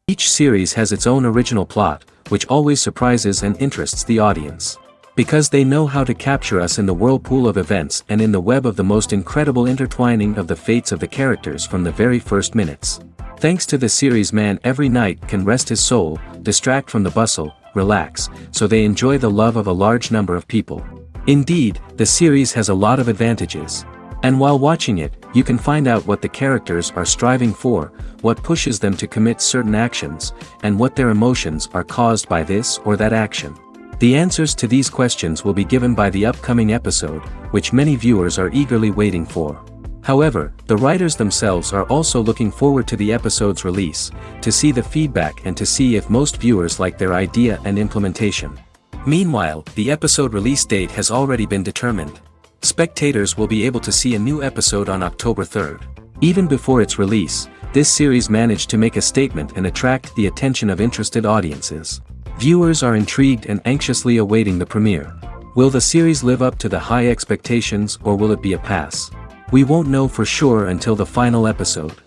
Each series has its own original plot, which always surprises and interests the audience. Because they know how to capture us in the whirlpool of events and in the web of the most incredible intertwining of the fates of the characters from the very first minutes. Thanks to the series, man every night can rest his soul, distract from the bustle, relax, so they enjoy the love of a large number of people. Indeed, the series has a lot of advantages. And while watching it, you can find out what the characters are striving for, what pushes them to commit certain actions, and what their emotions are caused by this or that action. The answers to these questions will be given by the upcoming episode, which many viewers are eagerly waiting for. However, the writers themselves are also looking forward to the episode's release, to see the feedback and to see if most viewers like their idea and implementation. Meanwhile, the episode release date has already been determined. Spectators will be able to see a new episode on October 3rd. Even before its release, this series managed to make a statement and attract the attention of interested audiences. Viewers are intrigued and anxiously awaiting the premiere. Will the series live up to the high expectations, or will it be a pass? We won't know for sure until the final episode.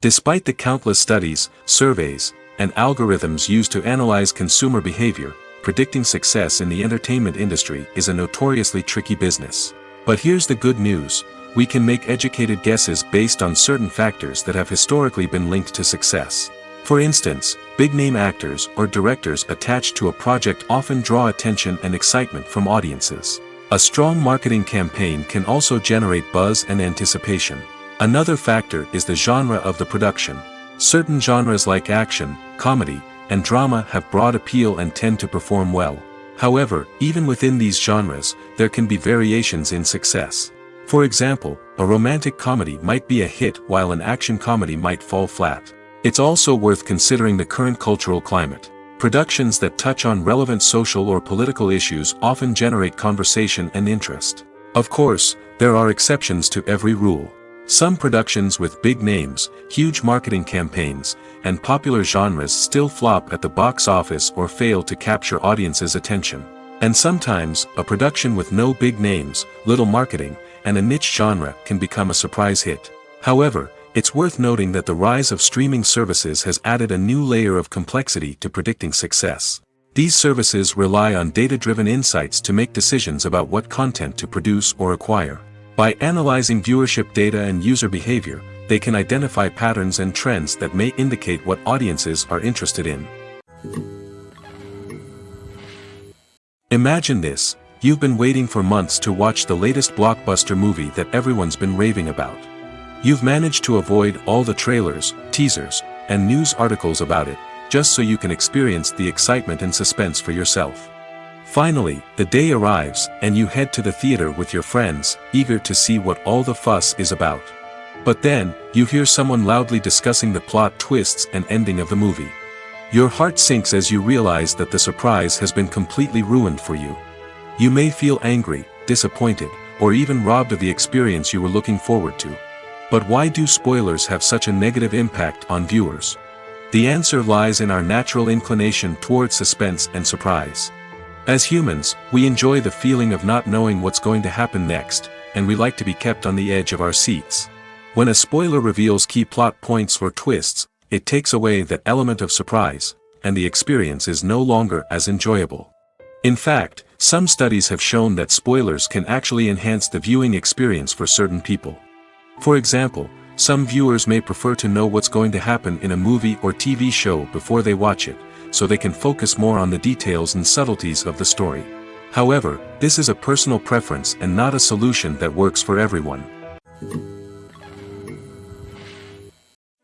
Despite the countless studies, surveys, and algorithms used to analyze consumer behavior, predicting success in the entertainment industry is a notoriously tricky business. But here's the good news: we can make educated guesses based on certain factors that have historically been linked to success. For instance, big-name actors or directors attached to a project often draw attention and excitement from audiences. A strong marketing campaign can also generate buzz and anticipation. Another factor is the genre of the production. Certain genres like action, comedy, and drama have broad appeal and tend to perform well. However, even within these genres, there can be variations in success. For example, a romantic comedy might be a hit while an action comedy might fall flat. It's also worth considering the current cultural climate. Productions that touch on relevant social or political issues often generate conversation and interest. Of course, there are exceptions to every rule. Some productions with big names, huge marketing campaigns, and popular genres still flop at the box office or fail to capture audiences' attention. And sometimes, a production with no big names, little marketing, and a niche genre can become a surprise hit. However, it's worth noting that the rise of streaming services has added a new layer of complexity to predicting success. These services rely on data-driven insights to make decisions about what content to produce or acquire. By analyzing viewership data and user behavior, they can identify patterns and trends that may indicate what audiences are interested in. Imagine this: you've been waiting for months to watch the latest blockbuster movie that everyone's been raving about. You've managed to avoid all the trailers, teasers, and news articles about it, just so you can experience the excitement and suspense for yourself. Finally, the day arrives, and you head to the theater with your friends, eager to see what all the fuss is about. But then, you hear someone loudly discussing the plot twists and ending of the movie. Your heart sinks as you realize that the surprise has been completely ruined for you. You may feel angry, disappointed, or even robbed of the experience you were looking forward to. But why do spoilers have such a negative impact on viewers? The answer lies in our natural inclination toward suspense and surprise. As humans, we enjoy the feeling of not knowing what's going to happen next, and we like to be kept on the edge of our seats. When a spoiler reveals key plot points or twists, it takes away that element of surprise, and the experience is no longer as enjoyable. In fact, some studies have shown that spoilers can actually enhance the viewing experience for certain people. For example, Some viewers may prefer to know what's going to happen in a movie or TV show before they watch it, so they can focus more on the details and subtleties of the story. However, this is a personal preference and not a solution that works for everyone.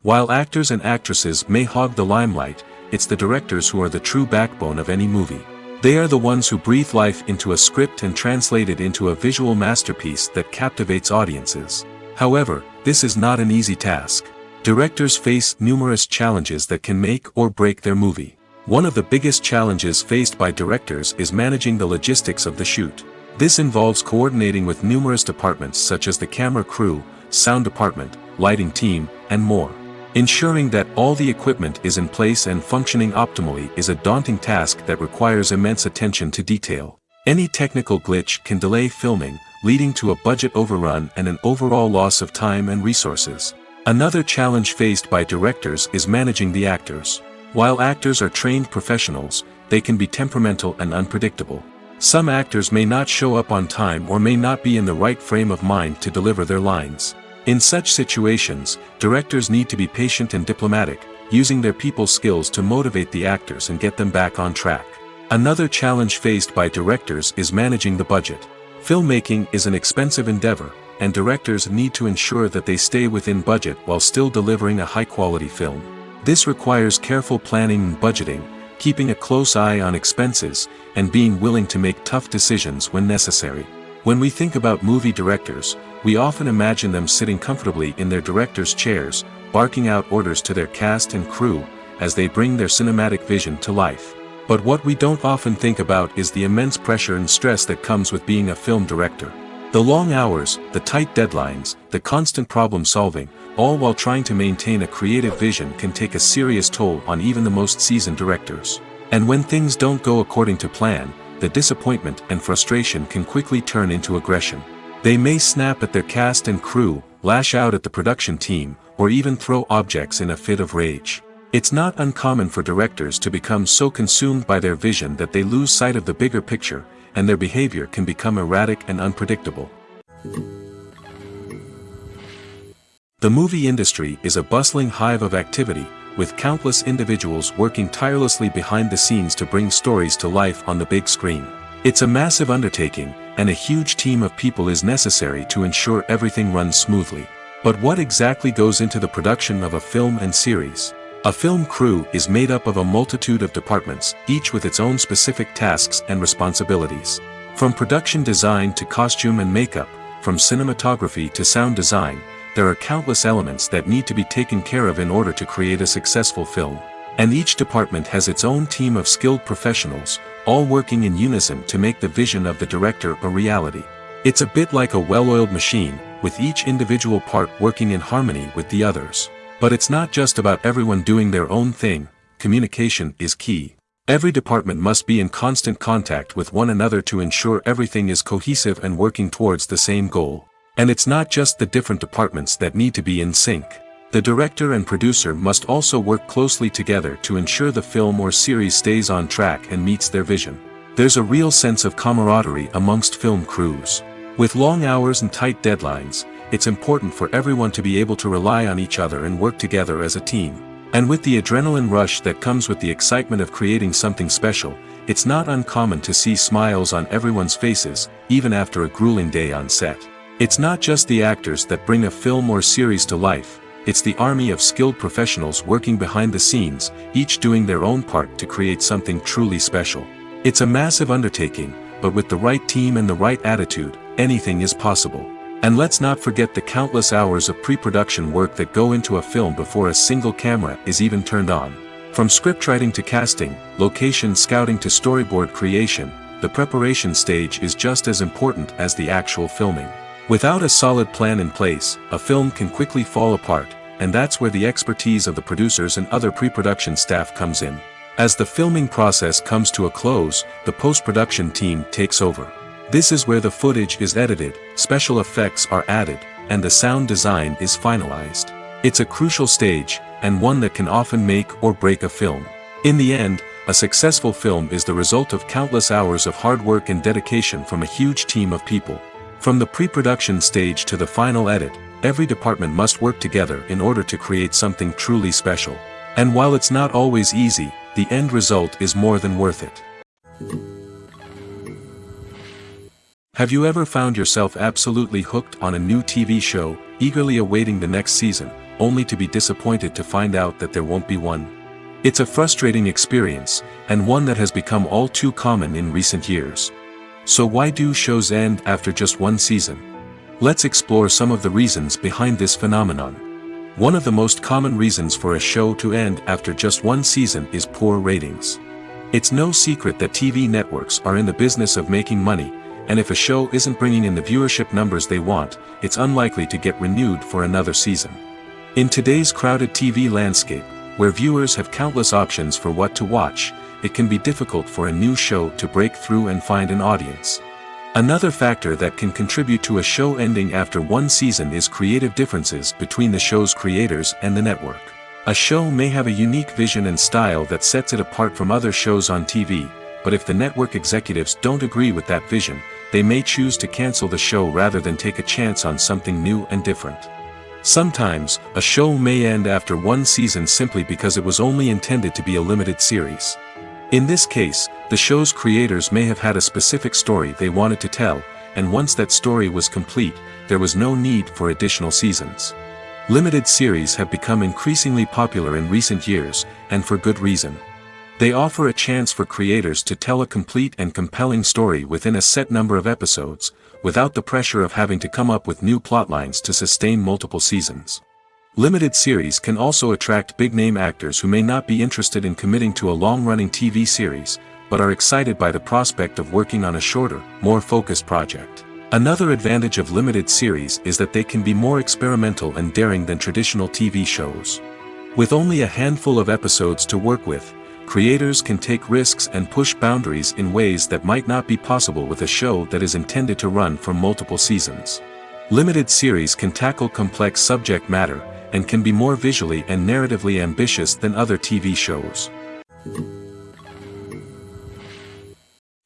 While actors and actresses may hog the limelight, it's the directors who are the true backbone of any movie. They are the ones who breathe life into a script and translate it into a visual masterpiece that captivates audiences. However, this is not an easy task. Directors face numerous challenges that can make or break their movie. One of the biggest challenges faced by directors is managing the logistics of the shoot. This involves coordinating with numerous departments such as the camera crew, sound department, lighting team, and more. Ensuring that all the equipment is in place and functioning optimally is a daunting task that requires immense attention to detail. Any technical glitch can delay filming, leading to a budget overrun and an overall loss of time and resources. Another challenge faced by directors is managing the actors. While actors are trained professionals, they can be temperamental and unpredictable. Some actors may not show up on time or may not be in the right frame of mind to deliver their lines. In such situations, directors need to be patient and diplomatic, using their people skills to motivate the actors and get them back on track. Another challenge faced by directors is managing the budget. Filmmaking is an expensive endeavor, and directors need to ensure that they stay within budget while still delivering a high-quality film. This requires careful planning and budgeting, keeping a close eye on expenses, and being willing to make tough decisions when necessary. When we think about movie directors, we often imagine them sitting comfortably in their director's chairs, barking out orders to their cast and crew, as they bring their cinematic vision to life. But what we don't often think about is the immense pressure and stress that comes with being a film director. The long hours, the tight deadlines, the constant problem solving, all while trying to maintain a creative vision can take a serious toll on even the most seasoned directors. And when things don't go according to plan, the disappointment and frustration can quickly turn into aggression. They may snap at their cast and crew, lash out at the production team, or even throw objects in a fit of rage. It's not uncommon for directors to become so consumed by their vision that they lose sight of the bigger picture, and their behavior can become erratic and unpredictable. The movie industry is a bustling hive of activity, with countless individuals working tirelessly behind the scenes to bring stories to life on the big screen. It's a massive undertaking, and a huge team of people is necessary to ensure everything runs smoothly. But what exactly goes into the production of a film and series? A film crew is made up of a multitude of departments, each with its own specific tasks and responsibilities. From production design to costume and makeup, from cinematography to sound design, there are countless elements that need to be taken care of in order to create a successful film. And each department has its own team of skilled professionals, all working in unison to make the vision of the director a reality. It's a bit like a well-oiled machine, with each individual part working in harmony with the others. But it's not just about everyone doing their own thing. Communication is key. Every department must be in constant contact with one another to ensure everything is cohesive and working towards the same goal. And it's not just the different departments that need to be in sync. The director and producer must also work closely together to ensure the film or series stays on track and meets their vision. There's a real sense of camaraderie amongst film crews. With long hours and tight deadlines, it's important for everyone to be able to rely on each other and work together as a team. And with the adrenaline rush that comes with the excitement of creating something special, it's not uncommon to see smiles on everyone's faces, even after a grueling day on set. It's not just the actors that bring a film or series to life, it's the army of skilled professionals working behind the scenes, each doing their own part to create something truly special. It's a massive undertaking, but with the right team and the right attitude, anything is possible. And let's not forget the countless hours of pre-production work that go into a film before a single camera is even turned on. From scriptwriting to casting, location scouting to storyboard creation, the preparation stage is just as important as the actual filming. Without a solid plan in place, a film can quickly fall apart, and that's where the expertise of the producers and other pre-production staff comes in. As the filming process comes to a close, the post-production team takes over. This is where the footage is edited, special effects are added, and the sound design is finalized. It's a crucial stage, and one that can often make or break a film. In the end, a successful film is the result of countless hours of hard work and dedication from a huge team of people. From the pre-production stage to the final edit, every department must work together in order to create something truly special. And while it's not always easy, the end result is more than worth it. Have you ever found yourself absolutely hooked on a new TV show, eagerly awaiting the next season, only to be disappointed to find out that there won't be one? It's a frustrating experience, and one that has become all too common in recent years. So why do shows end after just one season? Let's explore some of the reasons behind this phenomenon. One of the most common reasons for a show to end after just one season is poor ratings. It's no secret that TV networks are in the business of making money, and if a show isn't bringing in the viewership numbers they want, it's unlikely to get renewed for another season. In today's crowded TV landscape, where viewers have countless options for what to watch, it can be difficult for a new show to break through and find an audience. Another factor that can contribute to a show ending after one season is creative differences between the show's creators and the network. A show may have a unique vision and style that sets it apart from other shows on TV, but if the network executives don't agree with that vision, they may choose to cancel the show rather than take a chance on something new and different. Sometimes, a show may end after one season simply because it was only intended to be a limited series. In this case, the show's creators may have had a specific story they wanted to tell, and once that story was complete, there was no need for additional seasons. Limited series have become increasingly popular in recent years, and for good reason. They offer a chance for creators to tell a complete and compelling story within a set number of episodes, without the pressure of having to come up with new plotlines to sustain multiple seasons. Limited series can also attract big-name actors who may not be interested in committing to a long-running TV series, but are excited by the prospect of working on a shorter, more focused project. Another advantage of limited series is that they can be more experimental and daring than traditional TV shows. With only a handful of episodes to work with, creators can take risks and push boundaries in ways that might not be possible with a show that is intended to run for multiple seasons. Limited series can tackle complex subject matter, and can be more visually and narratively ambitious than other TV shows.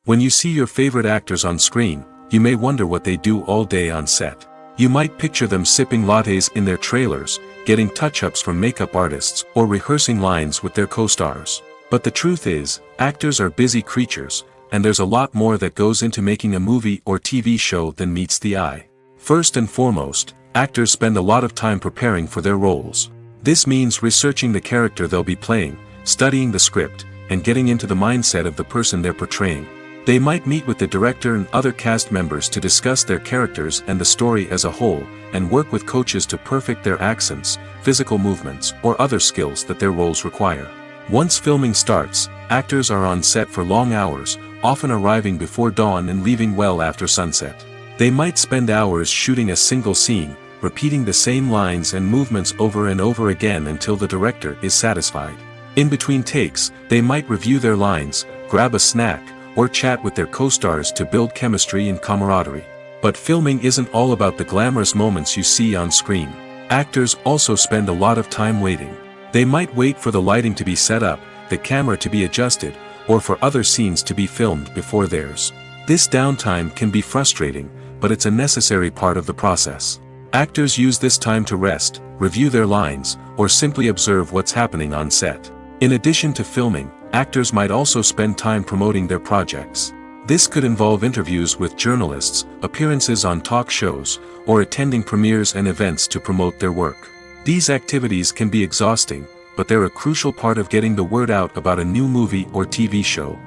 When you see your favorite actors on screen, you may wonder what they do all day on set. You might picture them sipping lattes in their trailers, getting touch-ups from makeup artists, or rehearsing lines with their co-stars. But the truth is, actors are busy creatures, and there's a lot more that goes into making a movie or TV show than meets the eye. First and foremost, actors spend a lot of time preparing for their roles. This means researching the character they'll be playing, studying the script, and getting into the mindset of the person they're portraying. They might meet with the director and other cast members to discuss their characters and the story as a whole, and work with coaches to perfect their accents, physical movements, or other skills that their roles require. Once filming starts, actors are on set for long hours, often arriving before dawn and leaving well after sunset. They might spend hours shooting a single scene, repeating the same lines and movements over and over again until the director is satisfied. In between takes, they might review their lines, grab a snack, or chat with their co-stars to build chemistry and camaraderie. But filming isn't all about the glamorous moments you see on screen. Actors also spend a lot of time waiting. They might wait for the lighting to be set up, the camera to be adjusted, or for other scenes to be filmed before theirs. This downtime can be frustrating, but it's a necessary part of the process. Actors use this time to rest, review their lines, or simply observe what's happening on set. In addition to filming, actors might also spend time promoting their projects. This could involve interviews with journalists, appearances on talk shows, or attending premieres and events to promote their work. These activities can be exhausting, but they're a crucial part of getting the word out about a new movie or TV show.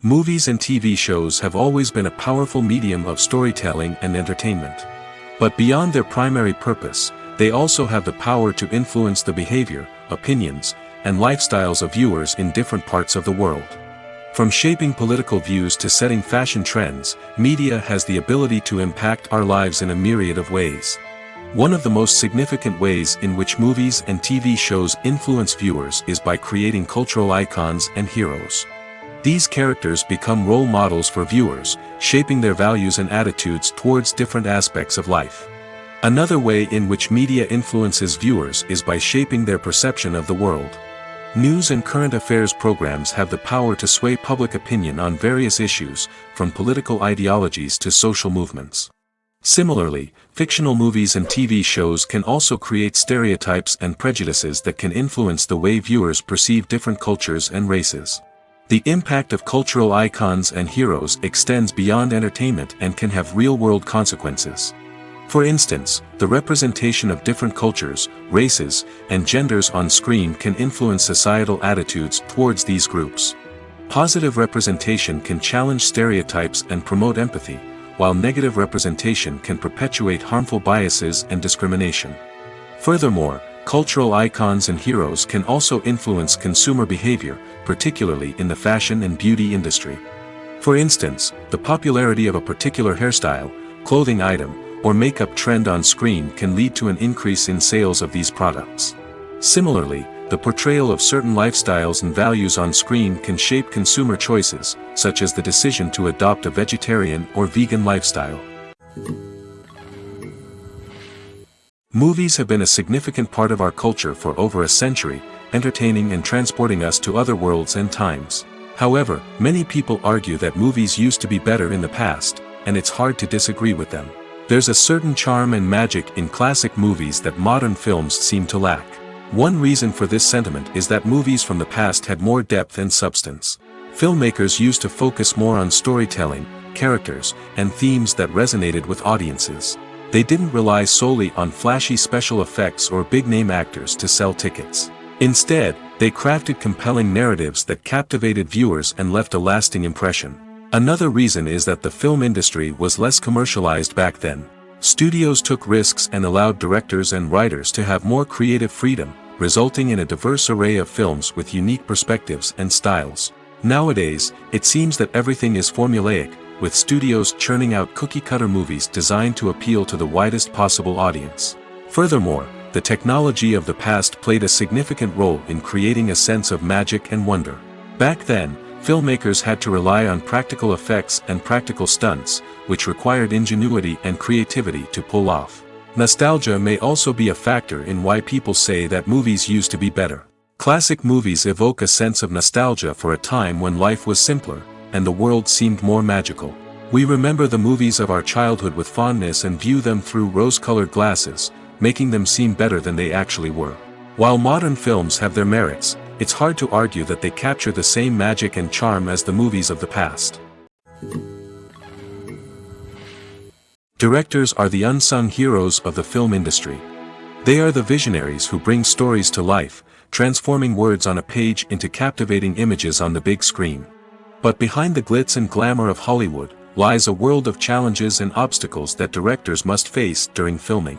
Movies and TV shows have always been a powerful medium of storytelling and entertainment. But beyond their primary purpose, they also have the power to influence the behavior, opinions, and lifestyles of viewers in different parts of the world. From shaping political views to setting fashion trends, media has the ability to impact our lives in a myriad of ways. One of the most significant ways in which movies and TV shows influence viewers is by creating cultural icons and heroes. These characters become role models for viewers, shaping their values and attitudes towards different aspects of life. Another way in which media influences viewers is by shaping their perception of the world. News and current affairs programs have the power to sway public opinion on various issues, from political ideologies to social movements. Similarly, fictional movies and TV shows can also create stereotypes and prejudices that can influence the way viewers perceive different cultures and races. The impact of cultural icons and heroes extends beyond entertainment and can have real-world consequences. For instance, the representation of different cultures, races, and genders on screen can influence societal attitudes towards these groups. Positive representation can challenge stereotypes and promote empathy, while negative representation can perpetuate harmful biases and discrimination. Furthermore, cultural icons and heroes can also influence consumer behavior, particularly in the fashion and beauty industry. For instance, the popularity of a particular hairstyle, clothing item, or makeup trend on screen can lead to an increase in sales of these products. Similarly, the portrayal of certain lifestyles and values on screen can shape consumer choices, such as the decision to adopt a vegetarian or vegan lifestyle. Movies have been a significant part of our culture for over a century, entertaining and transporting us to other worlds and times. However, many people argue that movies used to be better in the past, and it's hard to disagree with them. There's a certain charm and magic in classic movies that modern films seem to lack. One reason for this sentiment is that movies from the past had more depth and substance. Filmmakers used to focus more on storytelling, characters, and themes that resonated with audiences. They didn't rely solely on flashy special effects or big-name actors to sell tickets. Instead, they crafted compelling narratives that captivated viewers and left a lasting impression. Another reason is that the film industry was less commercialized back then. Studios took risks and allowed directors and writers to have more creative freedom, resulting in a diverse array of films with unique perspectives and styles. Nowadays, it seems that everything is formulaic, with studios churning out cookie-cutter movies designed to appeal to the widest possible audience. Furthermore, the technology of the past played a significant role in creating a sense of magic and wonder. Back then, filmmakers had to rely on practical effects and practical stunts, which required ingenuity and creativity to pull off. Nostalgia may also be a factor in why people say that movies used to be better. Classic movies evoke a sense of nostalgia for a time when life was simpler, and the world seemed more magical. We remember the movies of our childhood with fondness and view them through rose-colored glasses, making them seem better than they actually were. While modern films have their merits, it's hard to argue that they capture the same magic and charm as the movies of the past. Directors are the unsung heroes of the film industry. They are the visionaries who bring stories to life, transforming words on a page into captivating images on the big screen. But behind the glitz and glamour of Hollywood lies a world of challenges and obstacles that directors must face during filming.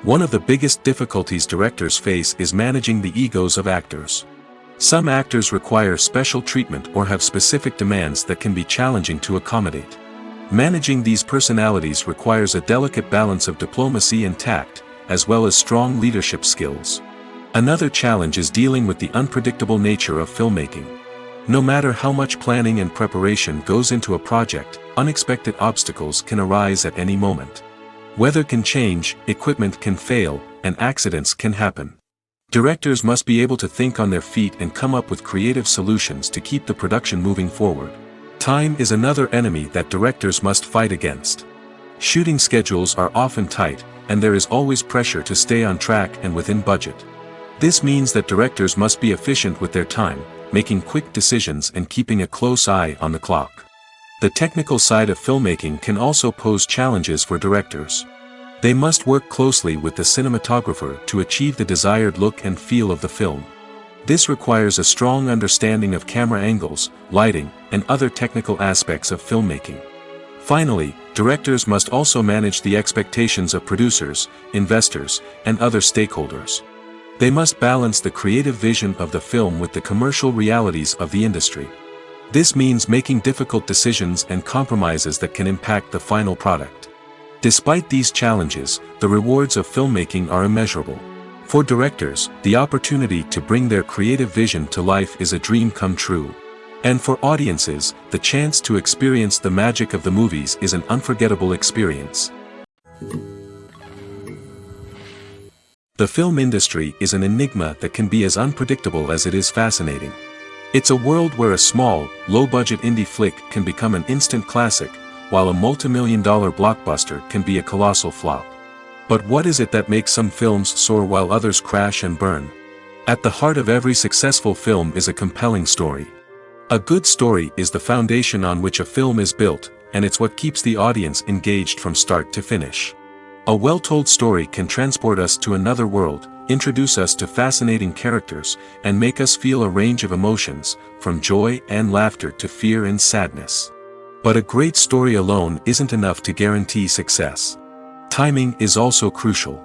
One of the biggest difficulties directors face is managing the egos of actors. Some actors require special treatment or have specific demands that can be challenging to accommodate. Managing these personalities requires a delicate balance of diplomacy and tact, as well as strong leadership skills. Another challenge is dealing with the unpredictable nature of filmmaking. No matter how much planning and preparation goes into a project, unexpected obstacles can arise at any moment. Weather can change, equipment can fail, and accidents can happen. Directors must be able to think on their feet and come up with creative solutions to keep the production moving forward. Time is another enemy that directors must fight against. Shooting schedules are often tight, and there is always pressure to stay on track and within budget. This means that directors must be efficient with their time, making quick decisions and keeping a close eye on the clock. The technical side of filmmaking can also pose challenges for directors. They must work closely with the cinematographer to achieve the desired look and feel of the film. This requires a strong understanding of camera angles, lighting, and other technical aspects of filmmaking. Finally, directors must also manage the expectations of producers, investors, and other stakeholders. They must balance the creative vision of the film with the commercial realities of the industry. This means making difficult decisions and compromises that can impact the final product. Despite these challenges, the rewards of filmmaking are immeasurable. For directors, the opportunity to bring their creative vision to life is a dream come true. And for audiences, the chance to experience the magic of the movies is an unforgettable experience. The film industry is an enigma that can be as unpredictable as it is fascinating. It's a world where a small, low-budget indie flick can become an instant classic, while a multimillion-dollar blockbuster can be a colossal flop. But what is it that makes some films soar while others crash and burn? At the heart of every successful film is a compelling story. A good story is the foundation on which a film is built, and it's what keeps the audience engaged from start to finish. A well-told story can transport us to another world, introduce us to fascinating characters, and make us feel a range of emotions, from joy and laughter to fear and sadness. But a great story alone isn't enough to guarantee success. Timing is also crucial.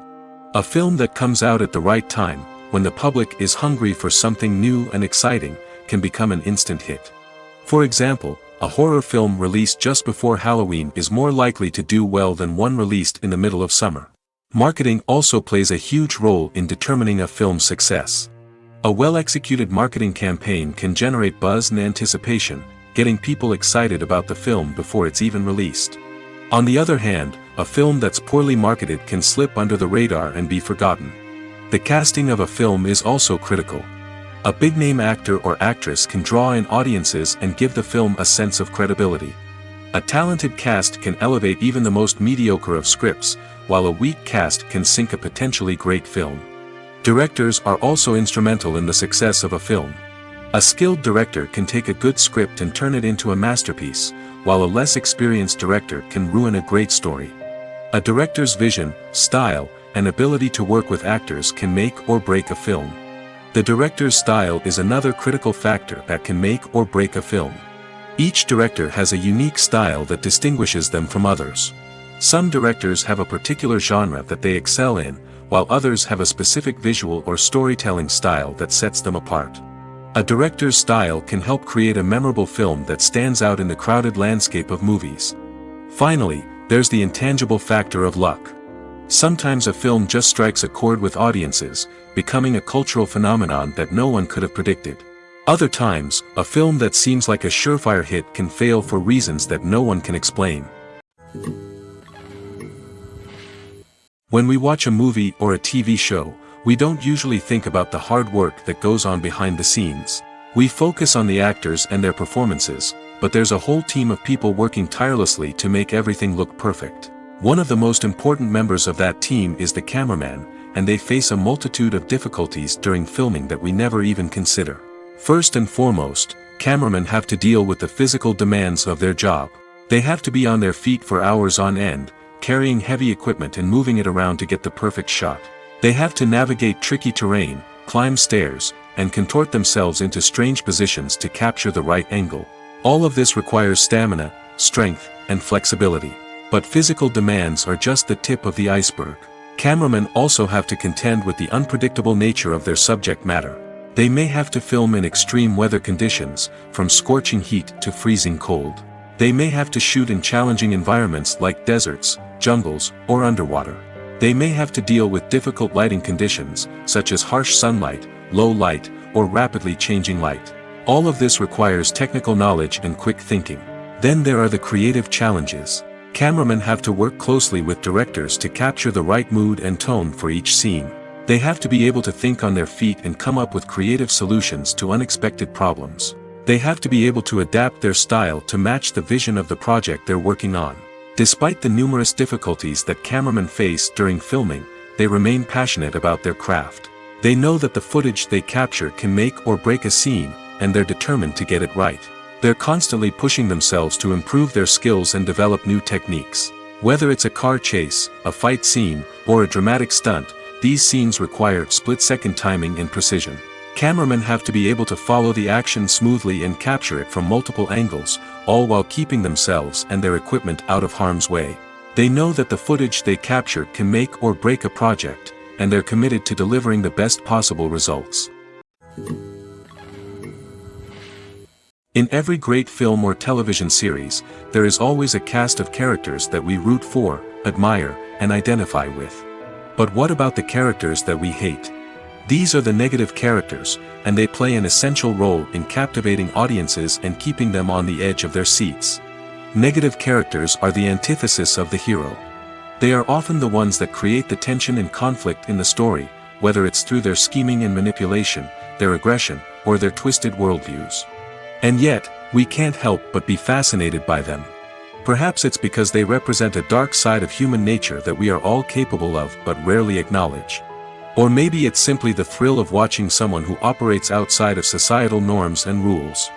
A film that comes out at the right time, when the public is hungry for something new and exciting, can become an instant hit. For example, a horror film released just before Halloween is more likely to do well than one released in the middle of summer. Marketing also plays a huge role in determining a film's success. A well-executed marketing campaign can generate buzz and anticipation, getting people excited about the film before it's even released. On the other hand, a film that's poorly marketed can slip under the radar and be forgotten. The casting of a film is also critical. A big-name actor or actress can draw in audiences and give the film a sense of credibility. A talented cast can elevate even the most mediocre of scripts, while a weak cast can sink a potentially great film. Directors are also instrumental in the success of a film. A skilled director can take a good script and turn it into a masterpiece, while a less experienced director can ruin a great story. A director's vision, style, and ability to work with actors can make or break a film. The director's style is another critical factor that can make or break a film. Each director has a unique style that distinguishes them from others. Some directors have a particular genre that they excel in, while others have a specific visual or storytelling style that sets them apart. A director's style can help create a memorable film that stands out in the crowded landscape of movies. Finally, there's the intangible factor of luck. Sometimes a film just strikes a chord with audiences, becoming a cultural phenomenon that no one could have predicted. Other times, a film that seems like a surefire hit can fail for reasons that no one can explain. When we watch a movie or a TV show, we don't usually think about the hard work that goes on behind the scenes. We focus on the actors and their performances, but there's a whole team of people working tirelessly to make everything look perfect. One of the most important members of that team is the cameraman, and they face a multitude of difficulties during filming that we never even consider. First and foremost, cameramen have to deal with the physical demands of their job. They have to be on their feet for hours on end, carrying heavy equipment and moving it around to get the perfect shot. They have to navigate tricky terrain, climb stairs, and contort themselves into strange positions to capture the right angle. All of this requires stamina, strength, and flexibility. But physical demands are just the tip of the iceberg. Cameramen also have to contend with the unpredictable nature of their subject matter. They may have to film in extreme weather conditions, from scorching heat to freezing cold. They may have to shoot in challenging environments like deserts, jungles, or underwater. They may have to deal with difficult lighting conditions, such as harsh sunlight, low light, or rapidly changing light. All of this requires technical knowledge and quick thinking. Then there are the creative challenges. Cameramen have to work closely with directors to capture the right mood and tone for each scene. They have to be able to think on their feet and come up with creative solutions to unexpected problems. They have to be able to adapt their style to match the vision of the project they're working on. Despite the numerous difficulties that cameramen face during filming, they remain passionate about their craft. They know that the footage they capture can make or break a scene, and they're determined to get it right. They're constantly pushing themselves to improve their skills and develop new techniques. Whether it's a car chase, a fight scene, or a dramatic stunt, these scenes require split-second timing and precision. Cameramen have to be able to follow the action smoothly and capture it from multiple angles, all while keeping themselves and their equipment out of harm's way. They know that the footage they capture can make or break a project, and they're committed to delivering the best possible results. In every great film or television series, there is always a cast of characters that we root for, admire, and identify with. But what about the characters that we hate? These are the negative characters, and they play an essential role in captivating audiences and keeping them on the edge of their seats. Negative characters are the antithesis of the hero. They are often the ones that create the tension and conflict in the story, whether it's through their scheming and manipulation, their aggression, or their twisted worldviews. And yet, we can't help but be fascinated by them. Perhaps it's because they represent a dark side of human nature that we are all capable of but rarely acknowledge. Or maybe it's simply the thrill of watching someone who operates outside of societal norms and rules.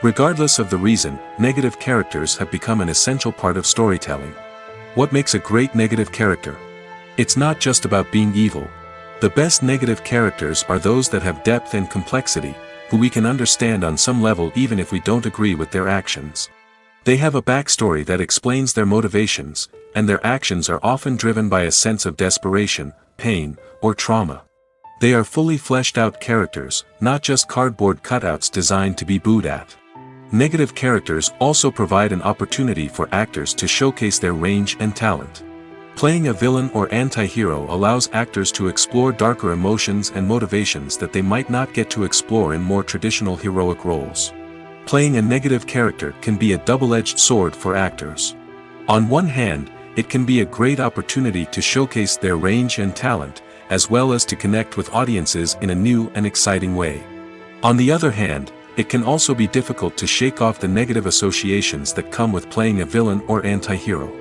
Regardless of the reason, negative characters have become an essential part of storytelling. What makes a great negative character? It's not just about being evil. The best negative characters are those that have depth and complexity, who we can understand on some level even if we don't agree with their actions. They have a backstory that explains their motivations, and their actions are often driven by a sense of desperation, pain, or trauma. They are fully fleshed out characters, not just cardboard cutouts designed to be booed at. Negative characters also provide an opportunity for actors to showcase their range and talent. Playing a villain or anti-hero allows actors to explore darker emotions and motivations that they might not get to explore in more traditional heroic roles. Playing a negative character can be a double-edged sword for actors. On one hand, it can be a great opportunity to showcase their range and talent, as well as to connect with audiences in a new and exciting way. On the other hand, it can also be difficult to shake off the negative associations that come with playing a villain or anti-hero.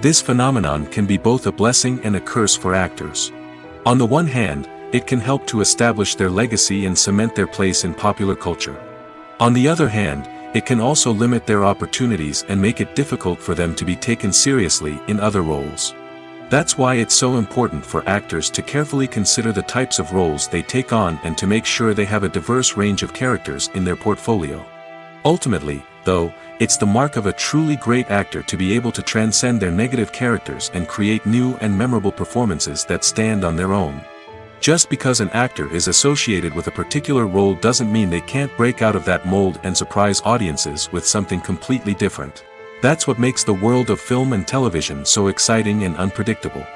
This phenomenon can be both a blessing and a curse for actors. On the one hand, it can help to establish their legacy and cement their place in popular culture. On the other hand, it can also limit their opportunities and make it difficult for them to be taken seriously in other roles. That's why it's so important for actors to carefully consider the types of roles they take on and to make sure they have a diverse range of characters in their portfolio. Ultimately, though, it's the mark of a truly great actor to be able to transcend their negative characters and create new and memorable performances that stand on their own. Just because an actor is associated with a particular role doesn't mean they can't break out of that mold and surprise audiences with something completely different. That's what makes the world of film and television so exciting and unpredictable.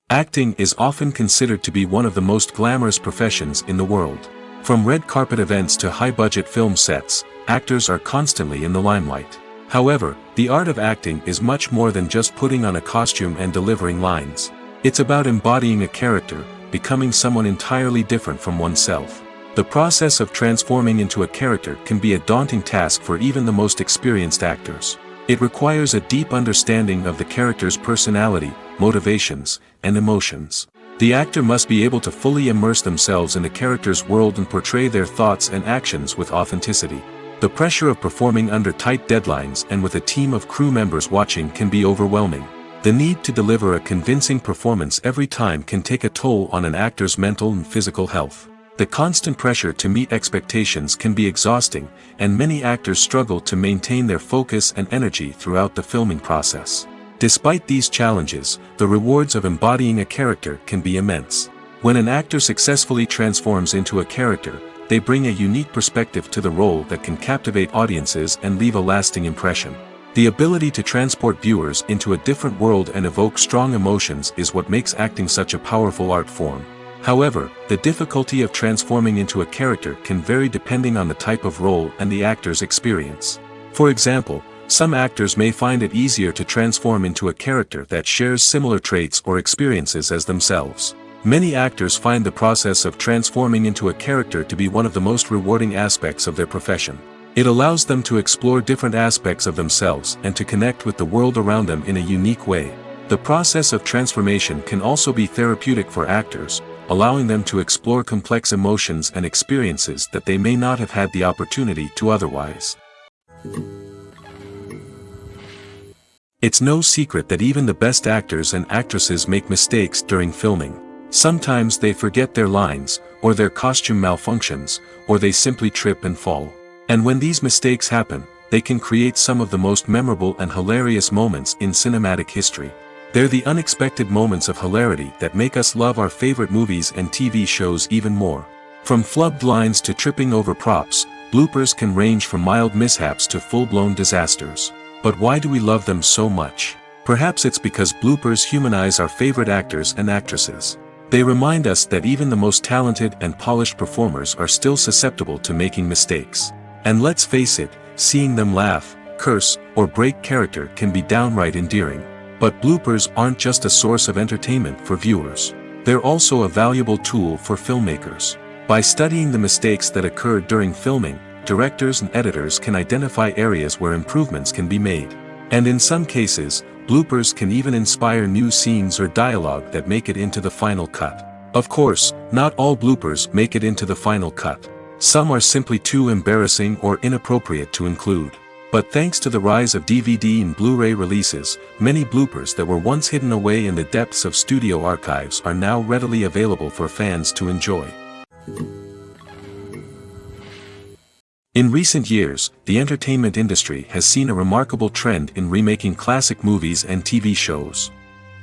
Acting is often considered to be one of the most glamorous professions in the world. From red carpet events to high-budget film sets, actors are constantly in the limelight. However, the art of acting is much more than just putting on a costume and delivering lines. It's about embodying a character, becoming someone entirely different from oneself. The process of transforming into a character can be a daunting task for even the most experienced actors. It requires a deep understanding of the character's personality, motivations, and emotions. The actor must be able to fully immerse themselves in the character's world and portray their thoughts and actions with authenticity. The pressure of performing under tight deadlines and with a team of crew members watching can be overwhelming. The need to deliver a convincing performance every time can take a toll on an actor's mental and physical health. The constant pressure to meet expectations can be exhausting, and many actors struggle to maintain their focus and energy throughout the filming process. Despite these challenges, the rewards of embodying a character can be immense. When an actor successfully transforms into a character, they bring a unique perspective to the role that can captivate audiences and leave a lasting impression. The ability to transport viewers into a different world and evoke strong emotions is what makes acting such a powerful art form. However, the difficulty of transforming into a character can vary depending on the type of role and the actor's experience. For example, some actors may find it easier to transform into a character that shares similar traits or experiences as themselves. Many actors find the process of transforming into a character to be one of the most rewarding aspects of their profession. It allows them to explore different aspects of themselves and to connect with the world around them in a unique way. The process of transformation can also be therapeutic for actors, allowing them to explore complex emotions and experiences that they may not have had the opportunity to otherwise. It's no secret that even the best actors and actresses make mistakes during filming. Sometimes they forget their lines, or their costume malfunctions, or they simply trip and fall. And when these mistakes happen, they can create some of the most memorable and hilarious moments in cinematic history. They're the unexpected moments of hilarity that make us love our favorite movies and TV shows even more. From flubbed lines to tripping over props, bloopers can range from mild mishaps to full-blown disasters. But why do we love them so much? Perhaps it's because bloopers humanize our favorite actors and actresses. They remind us that even the most talented and polished performers are still susceptible to making mistakes. And let's face it, seeing them laugh, curse, or break character can be downright endearing. But bloopers aren't just a source of entertainment for viewers. They're also a valuable tool for filmmakers. By studying the mistakes that occurred during filming, directors and editors can identify areas where improvements can be made. And in some cases, bloopers can even inspire new scenes or dialogue that make it into the final cut. Of course, not all bloopers make it into the final cut. Some are simply too embarrassing or inappropriate to include. But thanks to the rise of DVD and Blu-ray releases, many bloopers that were once hidden away in the depths of studio archives are now readily available for fans to enjoy. In recent years, the entertainment industry has seen a remarkable trend in remaking classic movies and TV shows.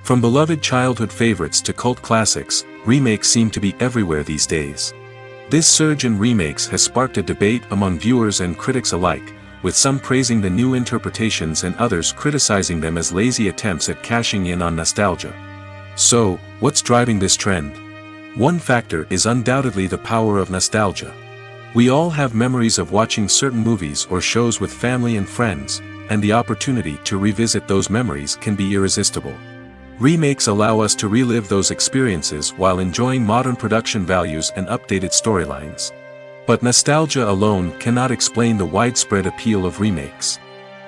From beloved childhood favorites to cult classics, remakes seem to be everywhere these days. This surge in remakes has sparked a debate among viewers and critics alike, with some praising the new interpretations and others criticizing them as lazy attempts at cashing in on nostalgia. So, what's driving this trend? One factor is undoubtedly the power of nostalgia. We all have memories of watching certain movies or shows with family and friends, and the opportunity to revisit those memories can be irresistible. Remakes allow us to relive those experiences while enjoying modern production values and updated storylines. But nostalgia alone cannot explain the widespread appeal of remakes.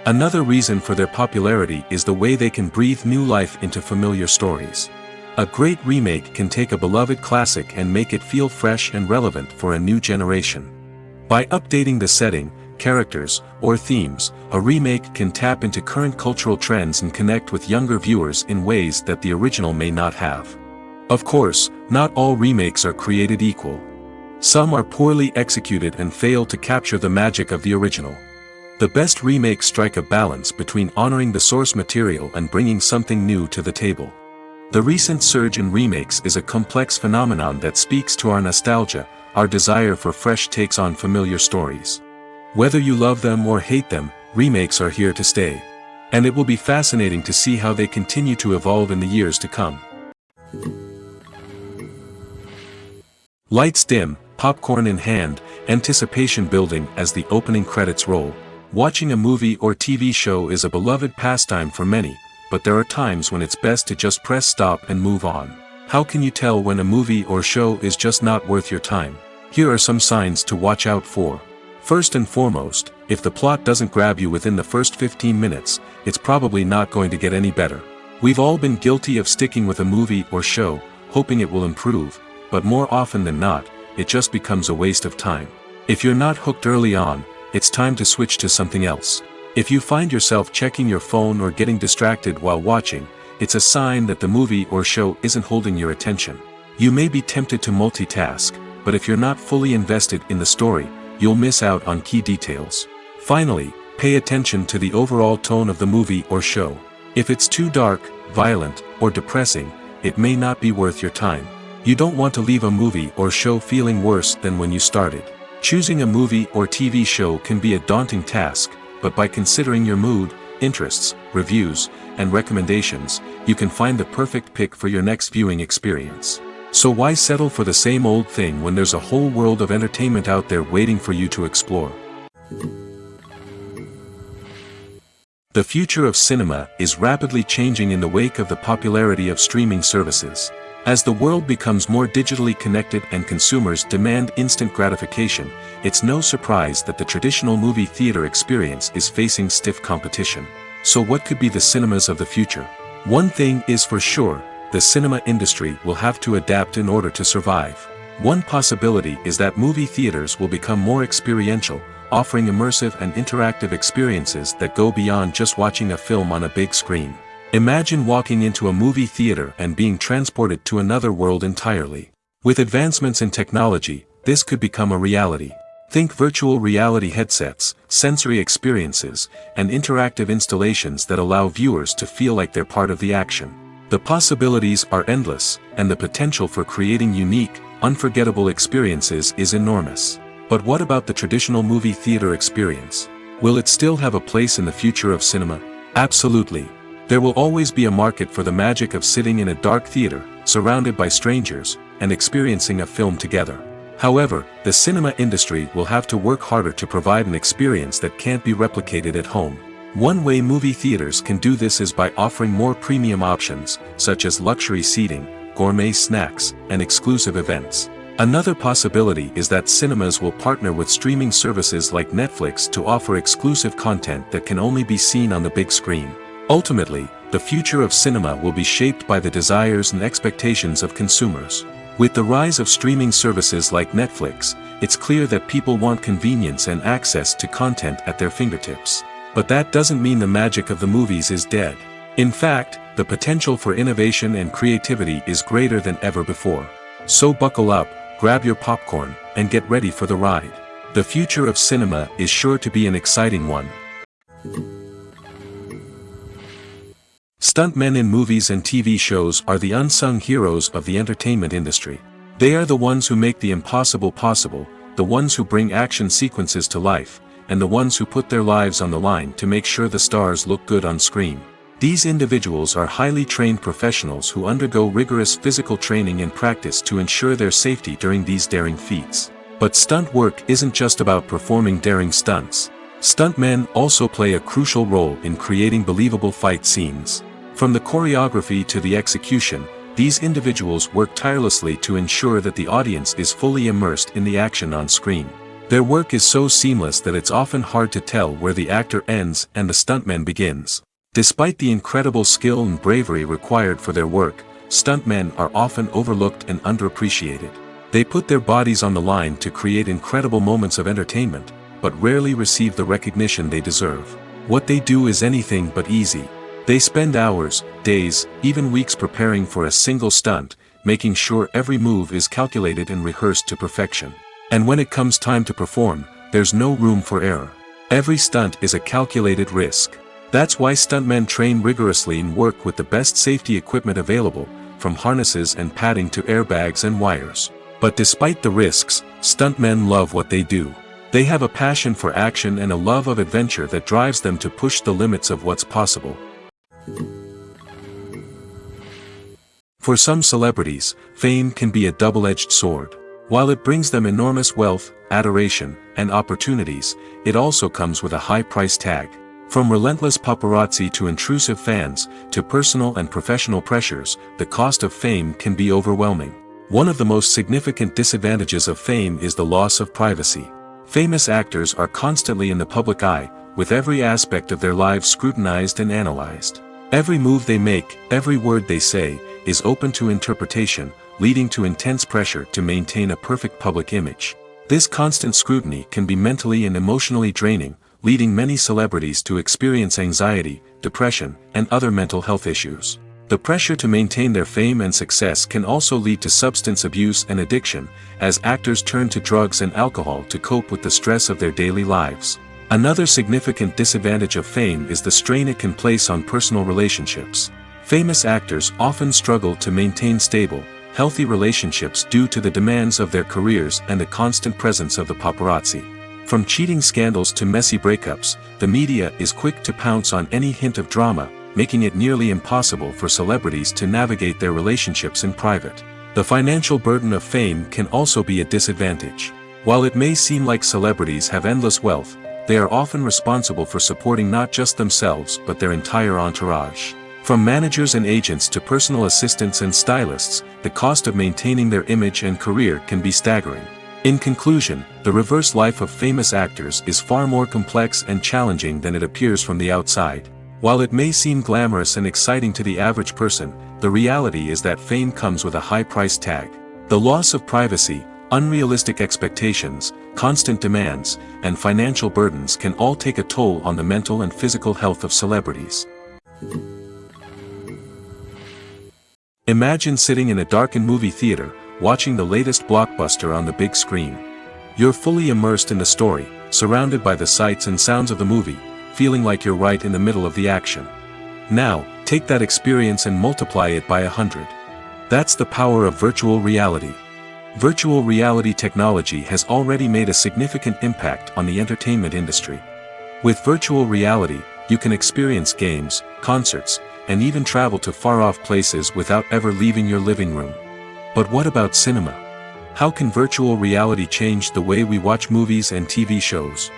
Another reason for their popularity is the way they can breathe new life into familiar stories. A great remake can take a beloved classic and make it feel fresh and relevant for a new generation. By updating the setting, characters, or themes, a remake can tap into current cultural trends and connect with younger viewers in ways that the original may not have. Of course, not all remakes are created equal. Some are poorly executed and fail to capture the magic of the original. The best remakes strike a balance between honoring the source material and bringing something new to the table. The recent surge in remakes is a complex phenomenon that speaks to our nostalgia, our desire for fresh takes on familiar stories. Whether you love them or hate them, remakes are here to stay. And it will be fascinating to see how they continue to evolve in the years to come. Lights dim, popcorn in hand, anticipation building as the opening credits roll. Watching a movie or TV show is a beloved pastime for many, but there are times when it's best to just press stop and move on. How can you tell when a movie or show is just not worth your time? Here are some signs to watch out for. First and foremost, if the plot doesn't grab you within the first 15 minutes, it's probably not going to get any better. We've all been guilty of sticking with a movie or show, hoping it will improve, but more often than not, it just becomes a waste of time. If you're not hooked early on, it's time to switch to something else. If you find yourself checking your phone or getting distracted while watching, it's a sign that the movie or show isn't holding your attention. You may be tempted to multitask, but if you're not fully invested in the story, you'll miss out on key details. Finally, pay attention to the overall tone of the movie or show. If it's too dark, violent, or depressing, it may not be worth your time. You don't want to leave a movie or show feeling worse than when you started. Choosing a movie or TV show can be a daunting task, but by considering your mood, interests, reviews, and recommendations, you can find the perfect pick for your next viewing experience. So why settle for the same old thing when there's a whole world of entertainment out there waiting for you to explore? The future of cinema is rapidly changing in the wake of the popularity of streaming services. As the world becomes more digitally connected and consumers demand instant gratification, it's no surprise that the traditional movie theater experience is facing stiff competition. So what could be the cinemas of the future? One thing is for sure, the cinema industry will have to adapt in order to survive. One possibility is that movie theaters will become more experiential, offering immersive and interactive experiences that go beyond just watching a film on a big screen. Imagine walking into a movie theater and being transported to another world entirely. With advancements in technology, this could become a reality. Think virtual reality headsets, sensory experiences, and interactive installations that allow viewers to feel like they're part of the action. The possibilities are endless, and the potential for creating unique, unforgettable experiences is enormous. But what about the traditional movie theater experience? Will it still have a place in the future of cinema? Absolutely. There will always be a market for the magic of sitting in a dark theater, surrounded by strangers, and experiencing a film together. However, the cinema industry will have to work harder to provide an experience that can't be replicated at home. One way movie theaters can do this is by offering more premium options, such as luxury seating, gourmet snacks, and exclusive events. Another possibility is that cinemas will partner with streaming services like Netflix to offer exclusive content that can only be seen on the big screen. Ultimately, the future of cinema will be shaped by the desires and expectations of consumers. With the rise of streaming services like Netflix, it's clear that people want convenience and access to content at their fingertips. But that doesn't mean the magic of the movies is dead. In fact, the potential for innovation and creativity is greater than ever before. So buckle up, grab your popcorn, and get ready for the ride. The future of cinema is sure to be an exciting one. Stuntmen in movies and TV shows are the unsung heroes of the entertainment industry. They are the ones who make the impossible possible, the ones who bring action sequences to life, and the ones who put their lives on the line to make sure the stars look good on screen. These individuals are highly trained professionals who undergo rigorous physical training and practice to ensure their safety during these daring feats. But stunt work isn't just about performing daring stunts. Stuntmen also play a crucial role in creating believable fight scenes. From the choreography to the execution, these individuals work tirelessly to ensure that the audience is fully immersed in the action on screen. Their work is so seamless that it's often hard to tell where the actor ends and the stuntman begins. Despite the incredible skill and bravery required for their work, stuntmen are often overlooked and underappreciated. They put their bodies on the line to create incredible moments of entertainment, but rarely receive the recognition they deserve. What they do is anything but easy. They spend hours, days, even weeks preparing for a single stunt, making sure every move is calculated and rehearsed to perfection. And when it comes time to perform, there's no room for error. Every stunt is a calculated risk. That's why stuntmen train rigorously and work with the best safety equipment available, from harnesses and padding to airbags and wires. But despite the risks, stuntmen love what they do. They have a passion for action and a love of adventure that drives them to push the limits of what's possible. For some celebrities, fame can be a double-edged sword. While it brings them enormous wealth, adoration, and opportunities, it also comes with a high price tag. From relentless paparazzi to intrusive fans, to personal and professional pressures, the cost of fame can be overwhelming. One of the most significant disadvantages of fame is the loss of privacy. Famous actors are constantly in the public eye, with every aspect of their lives scrutinized and analyzed. Every move they make, every word they say, is open to interpretation, leading to intense pressure to maintain a perfect public image. This constant scrutiny can be mentally and emotionally draining, leading many celebrities to experience anxiety, depression, and other mental health issues. The pressure to maintain their fame and success can also lead to substance abuse and addiction, as actors turn to drugs and alcohol to cope with the stress of their daily lives. Another significant disadvantage of fame is the strain it can place on personal relationships. Famous actors often struggle to maintain stable, healthy relationships due to the demands of their careers and the constant presence of the paparazzi. From cheating scandals to messy breakups, the media is quick to pounce on any hint of drama, making it nearly impossible for celebrities to navigate their relationships in private. The financial burden of fame can also be a disadvantage. While it may seem like celebrities have endless wealth, they are often responsible for supporting not just themselves but their entire entourage. From managers and agents to personal assistants and stylists, the cost of maintaining their image and career can be staggering. In conclusion, the reverse life of famous actors is far more complex and challenging than it appears from the outside. While it may seem glamorous and exciting to the average person, the reality is that fame comes with a high price tag. The loss of privacy, unrealistic expectations, constant demands, and financial burdens can all take a toll on the mental and physical health of celebrities. Imagine sitting in a darkened movie theater, watching the latest blockbuster on the big screen. You're fully immersed in the story, surrounded by the sights and sounds of the movie, feeling like you're right in the middle of the action. Now, take that experience and multiply it by 100. That's the power of virtual reality. Virtual reality technology has already made a significant impact on the entertainment industry. With virtual reality, you can experience games, concerts, and even travel to far-off places without ever leaving your living room. But what about cinema? How can virtual reality change the way we watch movies and TV shows?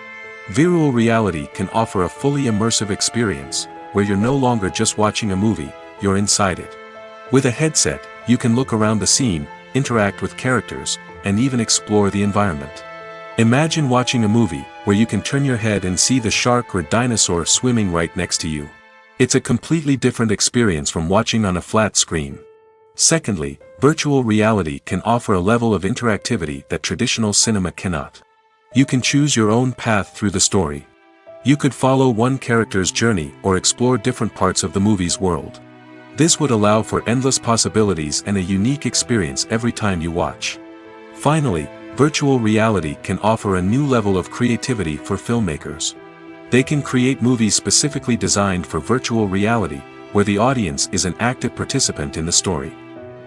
Virtual reality can offer a fully immersive experience, where you're no longer just watching a movie, you're inside it. With a headset, you can look around the scene, interact with characters, and even explore the environment. Imagine watching a movie where you can turn your head and see the shark or dinosaur swimming right next to you. It's a completely different experience from watching on a flat screen. Secondly, virtual reality can offer a level of interactivity that traditional cinema cannot. You can choose your own path through the story. You could follow one character's journey or explore different parts of the movie's world. This would allow for endless possibilities and a unique experience every time you watch. Finally, virtual reality can offer a new level of creativity for filmmakers. They can create movies specifically designed for virtual reality, where the audience is an active participant in the story.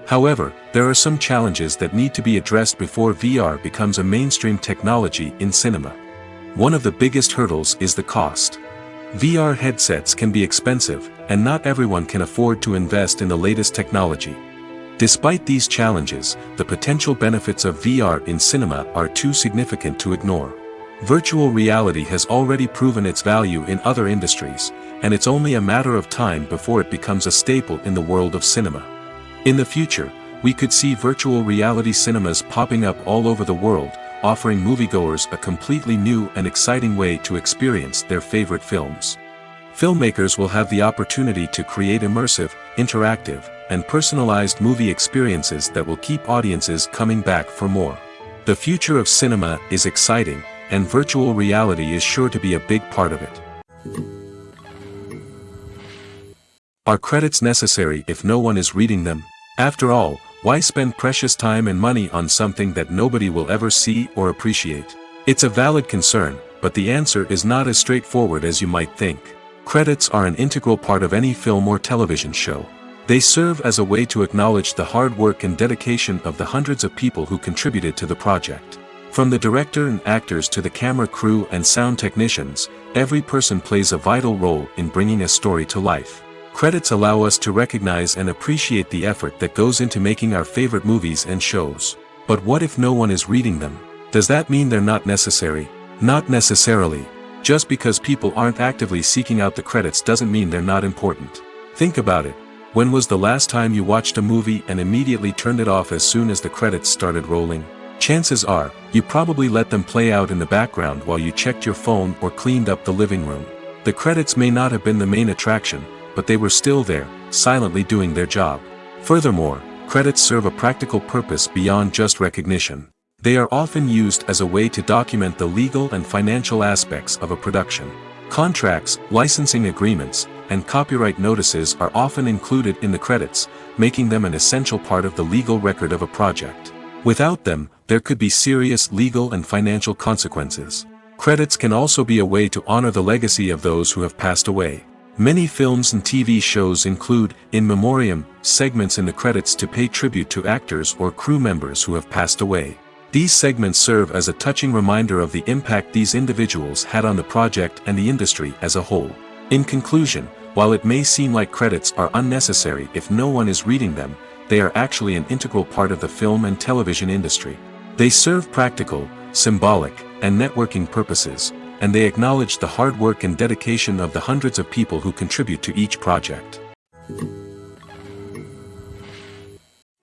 However, there are some challenges that need to be addressed before VR becomes a mainstream technology in cinema. One of the biggest hurdles is the cost. VR headsets can be expensive, and not everyone can afford to invest in the latest technology. Despite these challenges, the potential benefits of VR in cinema are too significant to ignore. Virtual reality has already proven its value in other industries, and it's only a matter of time before it becomes a staple in the world of cinema. In the future, we could see virtual reality cinemas popping up all over the world, offering moviegoers a completely new and exciting way to experience their favorite films. Filmmakers will have the opportunity to create immersive, interactive, and personalized movie experiences that will keep audiences coming back for more. The future of cinema is exciting, and virtual reality is sure to be a big part of it. Are credits necessary if no one is reading them? After all, why spend precious time and money on something that nobody will ever see or appreciate? It's a valid concern, but the answer is not as straightforward as you might think. Credits are an integral part of any film or television show. They serve as a way to acknowledge the hard work and dedication of the hundreds of people who contributed to the project. From the director and actors to the camera crew and sound technicians, every person plays a vital role in bringing a story to life. Credits allow us to recognize and appreciate the effort that goes into making our favorite movies and shows. But what if no one is reading them? Does that mean they're not necessary? Not necessarily. Just because people aren't actively seeking out the credits doesn't mean they're not important. Think about it. When was the last time you watched a movie and immediately turned it off as soon as the credits started rolling? Chances are, you probably let them play out in the background while you checked your phone or cleaned up the living room. The credits may not have been the main attraction, but they were still there, silently doing their job. Furthermore, credits serve a practical purpose beyond just recognition. They are often used as a way to document the legal and financial aspects of a production. Contracts, licensing agreements, and copyright notices are often included in the credits, making them an essential part of the legal record of a project. Without them, there could be serious legal and financial consequences. Credits can also be a way to honor the legacy of those who have passed away. Many films and TV shows include, in memoriam, segments in the credits to pay tribute to actors or crew members who have passed away. These segments serve as a touching reminder of the impact these individuals had on the project and the industry as a whole. In conclusion, while it may seem like credits are unnecessary if no one is reading them, they are actually an integral part of the film and television industry. They serve practical, symbolic, and networking purposes, and they acknowledge the hard work and dedication of the hundreds of people who contribute to each project.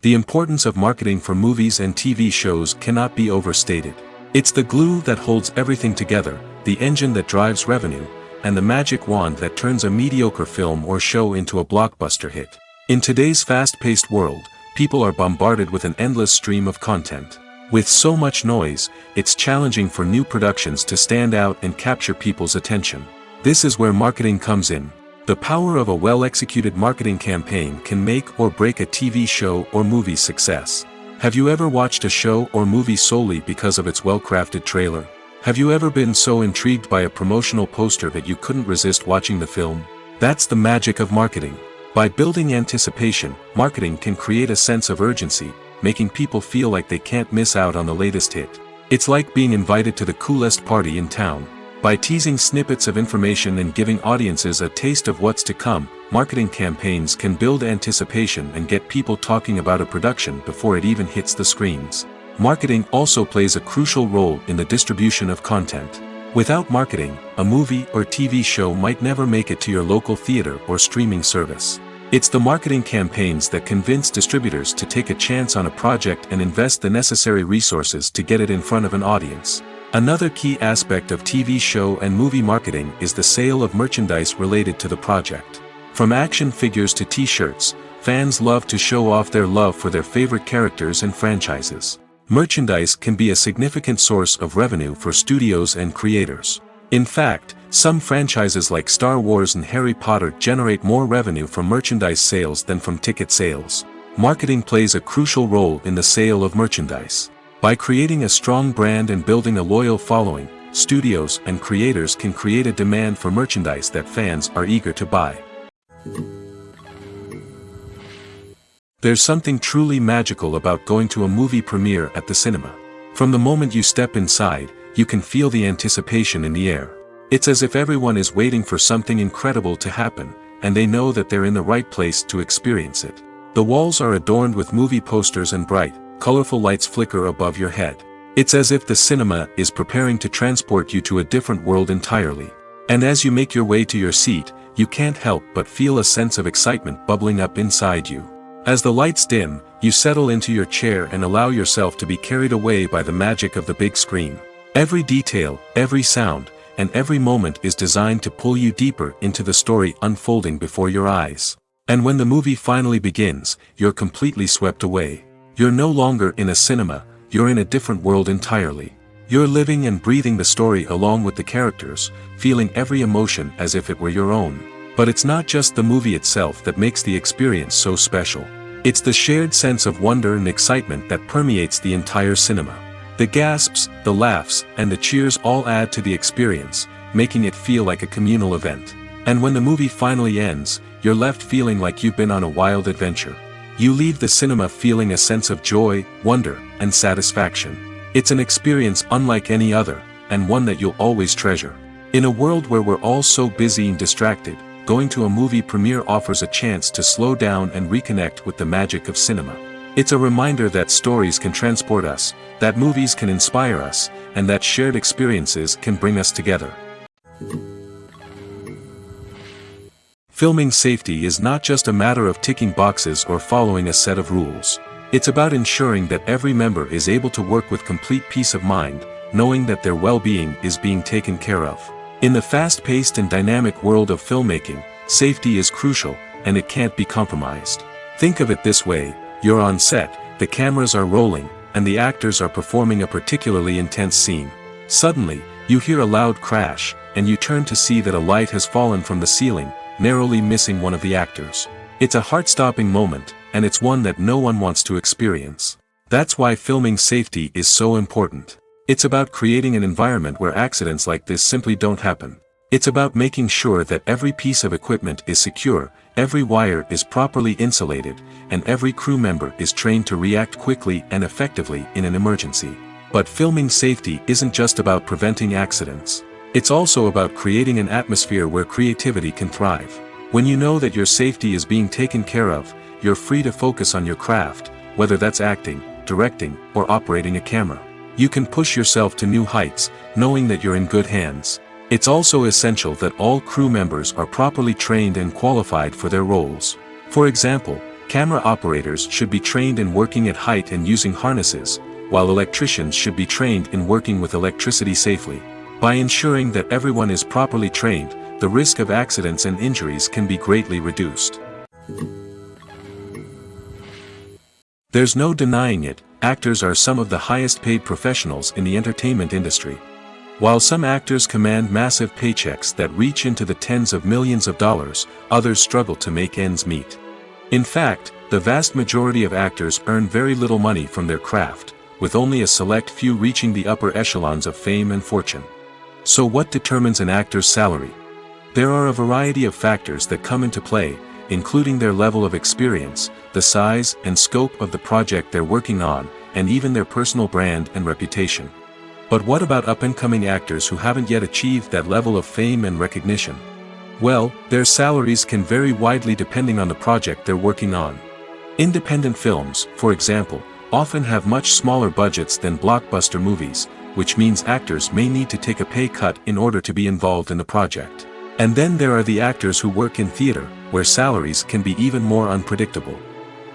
The importance of marketing for movies and TV shows cannot be overstated. It's the glue that holds everything together, the engine that drives revenue, and the magic wand that turns a mediocre film or show into a blockbuster hit. In today's fast-paced world, people are bombarded with an endless stream of content. With so much noise, it's challenging for new productions to stand out and capture people's attention. This is where marketing comes in. The power of a well-executed marketing campaign can make or break a TV show or movie's success. Have you ever watched a show or movie solely because of its well-crafted trailer? Have you ever been so intrigued by a promotional poster that you couldn't resist watching the film? That's the magic of marketing. By building anticipation, marketing can create a sense of urgency, making people feel like they can't miss out on the latest hit. It's like being invited to the coolest party in town. By teasing snippets of information and giving audiences a taste of what's to come, marketing campaigns can build anticipation and get people talking about a production before it even hits the screens. Marketing also plays a crucial role in the distribution of content. Without marketing, a movie or TV show might never make it to your local theater or streaming service. It's the marketing campaigns that convince distributors to take a chance on a project and invest the necessary resources to get it in front of an audience. Another key aspect of TV show and movie marketing is the sale of merchandise related to the project. From action figures to t-shirts, fans love to show off their love for their favorite characters and franchises. Merchandise can be a significant source of revenue for studios and creators. In fact, some franchises like Star Wars and Harry Potter generate more revenue from merchandise sales than from ticket sales. Marketing plays a crucial role in the sale of merchandise. By creating a strong brand and building a loyal following, studios and creators can create a demand for merchandise that fans are eager to buy. There's something truly magical about going to a movie premiere at the cinema. From the moment you step inside, you can feel the anticipation in the air. It's as if everyone is waiting for something incredible to happen, and they know that they're in the right place to experience it. The walls are adorned with movie posters and bright, colorful lights flicker above your head. It's as if the cinema is preparing to transport you to a different world entirely. And as you make your way to your seat, you can't help but feel a sense of excitement bubbling up inside you. As the lights dim, you settle into your chair and allow yourself to be carried away by the magic of the big screen. Every detail, every sound, and every moment is designed to pull you deeper into the story unfolding before your eyes. And when the movie finally begins, you're completely swept away. You're no longer in a cinema, you're in a different world entirely. You're living and breathing the story along with the characters, feeling every emotion as if it were your own. But it's not just the movie itself that makes the experience so special. It's the shared sense of wonder and excitement that permeates the entire cinema. The gasps, the laughs, and the cheers all add to the experience, making it feel like a communal event. And when the movie finally ends, you're left feeling like you've been on a wild adventure. You leave the cinema feeling a sense of joy, wonder, and satisfaction. It's an experience unlike any other, and one that you'll always treasure. In a world where we're all so busy and distracted, going to a movie premiere offers a chance to slow down and reconnect with the magic of cinema. It's a reminder that stories can transport us, that movies can inspire us, and that shared experiences can bring us together. Filming safety is not just a matter of ticking boxes or following a set of rules. It's about ensuring that every member is able to work with complete peace of mind, knowing that their well-being is being taken care of. In the fast-paced and dynamic world of filmmaking, safety is crucial, and it can't be compromised. Think of it this way: you're on set, the cameras are rolling, and the actors are performing a particularly intense scene. Suddenly, you hear a loud crash, and you turn to see that a light has fallen from the ceiling, narrowly missing one of the actors. It's a heart-stopping moment, and it's one that no one wants to experience. That's why filming safety is so important. It's about creating an environment where accidents like this simply don't happen. It's about making sure that every piece of equipment is secure, every wire is properly insulated, and every crew member is trained to react quickly and effectively in an emergency. But filming safety isn't just about preventing accidents. It's also about creating an atmosphere where creativity can thrive. When you know that your safety is being taken care of, you're free to focus on your craft, whether that's acting, directing, or operating a camera. You can push yourself to new heights, knowing that you're in good hands. It's also essential that all crew members are properly trained and qualified for their roles. For example, camera operators should be trained in working at height and using harnesses, while electricians should be trained in working with electricity safely. By ensuring that everyone is properly trained, the risk of accidents and injuries can be greatly reduced. There's no denying it, actors are some of the highest paid professionals in the entertainment industry. While some actors command massive paychecks that reach into the tens of millions of dollars, others struggle to make ends meet. In fact, the vast majority of actors earn very little money from their craft, with only a select few reaching the upper echelons of fame and fortune. So what determines an actor's salary? There are a variety of factors that come into play, including their level of experience, the size and scope of the project they're working on, and even their personal brand and reputation. But what about up-and-coming actors who haven't yet achieved that level of fame and recognition? Well, their salaries can vary widely depending on the project they're working on. Independent films, for example, often have much smaller budgets than blockbuster movies, which means actors may need to take a pay cut in order to be involved in the project. And then there are the actors who work in theater, where salaries can be even more unpredictable.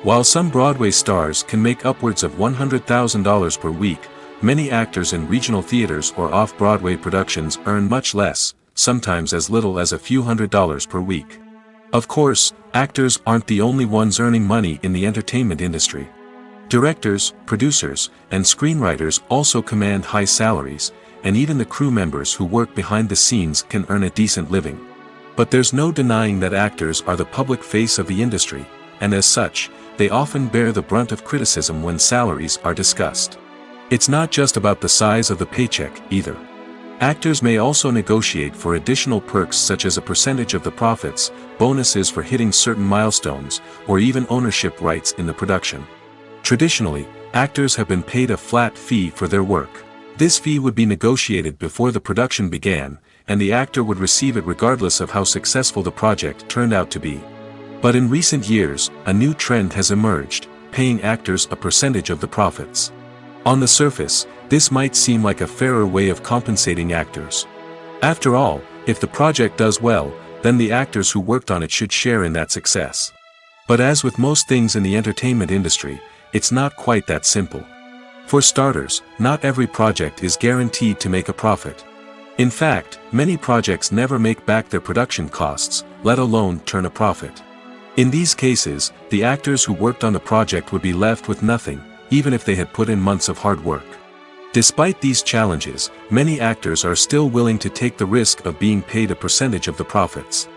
While some Broadway stars can make upwards of $100,000 per week, many actors in regional theaters or off-Broadway productions earn much less, sometimes as little as a few $100s per week. Of course, actors aren't the only ones earning money in the entertainment industry. Directors, producers, and screenwriters also command high salaries, and even the crew members who work behind the scenes can earn a decent living. But there's no denying that actors are the public face of the industry, and as such, they often bear the brunt of criticism when salaries are discussed. It's not just about the size of the paycheck, either. Actors may also negotiate for additional perks such as a percentage of the profits, bonuses for hitting certain milestones, or even ownership rights in the production. Traditionally, actors have been paid a flat fee for their work. This fee would be negotiated before the production began, and the actor would receive it regardless of how successful the project turned out to be. But in recent years, a new trend has emerged, paying actors a percentage of the profits. On the surface, this might seem like a fairer way of compensating actors. After all, if the project does well, then the actors who worked on it should share in that success. But as with most things in the entertainment industry, it's not quite that simple. For starters, not every project is guaranteed to make a profit. In fact, many projects never make back their production costs, let alone turn a profit. In these cases, the actors who worked on the project would be left with nothing, even if they had put in months of hard work. Despite these challenges, many actors are still willing to take the risk of being paid a percentage of the profits.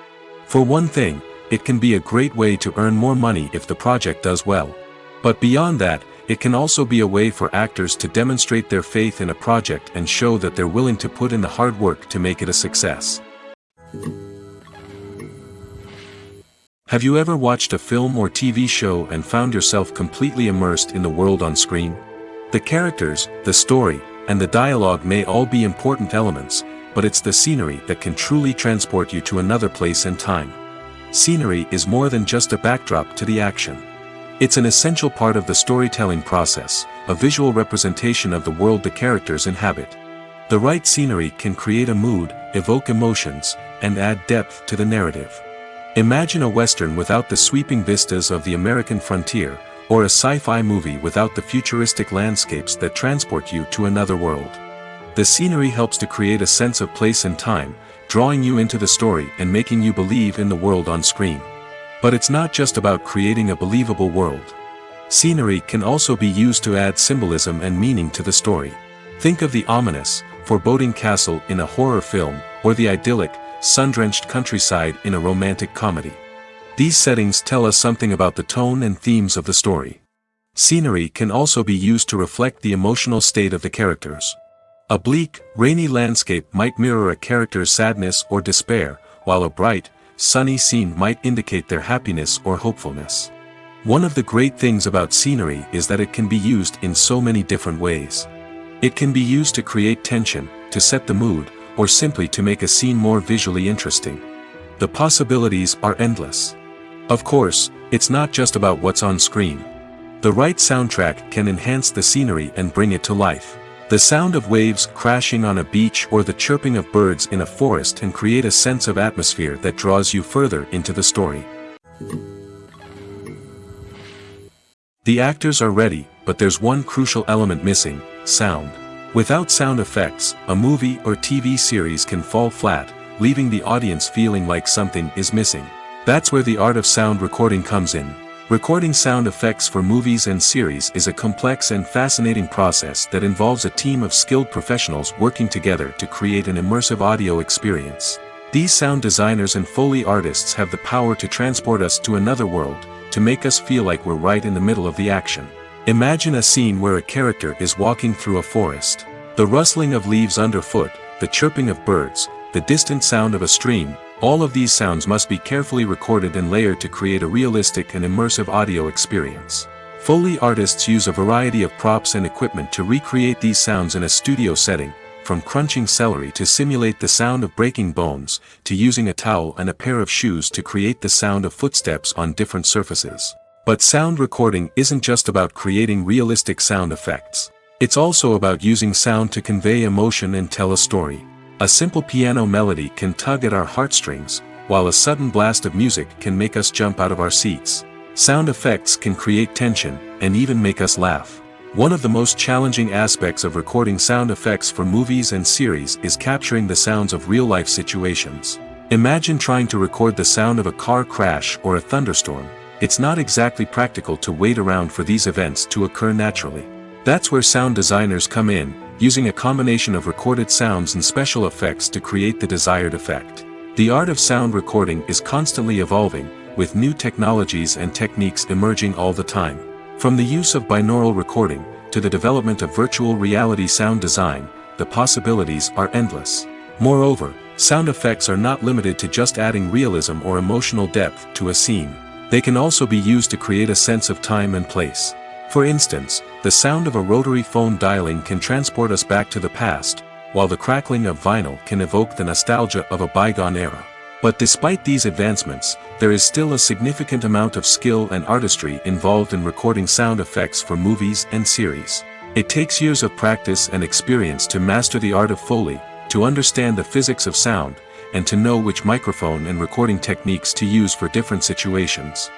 For one thing, it can be a great way to earn more money if the project does well. But beyond that, it can also be a way for actors to demonstrate their faith in a project and show that they're willing to put in the hard work to make it a success. Have you ever watched a film or TV show and found yourself completely immersed in the world on screen? The characters, the story, and the dialogue may all be important elements, but it's the scenery that can truly transport you to another place and time. Scenery is more than just a backdrop to the action. It's an essential part of the storytelling process, a visual representation of the world the characters inhabit. The right scenery can create a mood, evoke emotions, and add depth to the narrative. Imagine a Western without the sweeping vistas of the American frontier, or a sci-fi movie without the futuristic landscapes that transport you to another world. The scenery helps to create a sense of place and time, drawing you into the story and making you believe in the world on screen. But it's not just about creating a believable world. Scenery can also be used to add symbolism and meaning to the story. Think of the ominous, foreboding castle in a horror film, or the idyllic, sun-drenched countryside in a romantic comedy. These settings tell us something about the tone and themes of the story. Scenery can also be used to reflect the emotional state of the characters. A bleak, rainy landscape might mirror a character's sadness or despair, while a bright, sunny scene might indicate their happiness or hopefulness. One of the great things about scenery is that it can be used in so many different ways. It can be used to create tension, to set the mood, or simply to make a scene more visually interesting. The possibilities are endless. Of course, it's not just about what's on screen. The right soundtrack can enhance the scenery and bring it to life. The sound of waves crashing on a beach or the chirping of birds in a forest can create a sense of atmosphere that draws you further into the story. The actors are ready, but there's one crucial element missing: sound. Without sound effects, a movie or TV series can fall flat, leaving the audience feeling like something is missing. That's where the art of sound recording comes in. Recording sound effects for movies and series is a complex and fascinating process that involves a team of skilled professionals working together to create an immersive audio experience. These sound designers and Foley artists have the power to transport us to another world, to make us feel like we're right in the middle of the action. Imagine a scene where a character is walking through a forest. The rustling of leaves underfoot, the chirping of birds, the distant sound of a stream, all of these sounds must be carefully recorded and layered to create a realistic and immersive audio experience. Foley artists use a variety of props and equipment to recreate these sounds in a studio setting, from crunching celery to simulate the sound of breaking bones, to using a towel and a pair of shoes to create the sound of footsteps on different surfaces. But sound recording isn't just about creating realistic sound effects. It's also about using sound to convey emotion and tell a story. A simple piano melody can tug at our heartstrings, while a sudden blast of music can make us jump out of our seats. Sound effects can create tension, and even make us laugh. One of the most challenging aspects of recording sound effects for movies and series is capturing the sounds of real-life situations. Imagine trying to record the sound of a car crash or a thunderstorm. It's not exactly practical to wait around for these events to occur naturally. That's where sound designers come in, using a combination of recorded sounds and special effects to create the desired effect. The art of sound recording is constantly evolving, with new technologies and techniques emerging all the time. From the use of binaural recording, to the development of virtual reality sound design, the possibilities are endless. Moreover, sound effects are not limited to just adding realism or emotional depth to a scene. They can also be used to create a sense of time and place. For instance, the sound of a rotary phone dialing can transport us back to the past, while the crackling of vinyl can evoke the nostalgia of a bygone era. But despite these advancements, there is still a significant amount of skill and artistry involved in recording sound effects for movies and series. It takes years of practice and experience to master the art of Foley, to understand the physics of sound, and to know which microphone and recording techniques to use for different situations.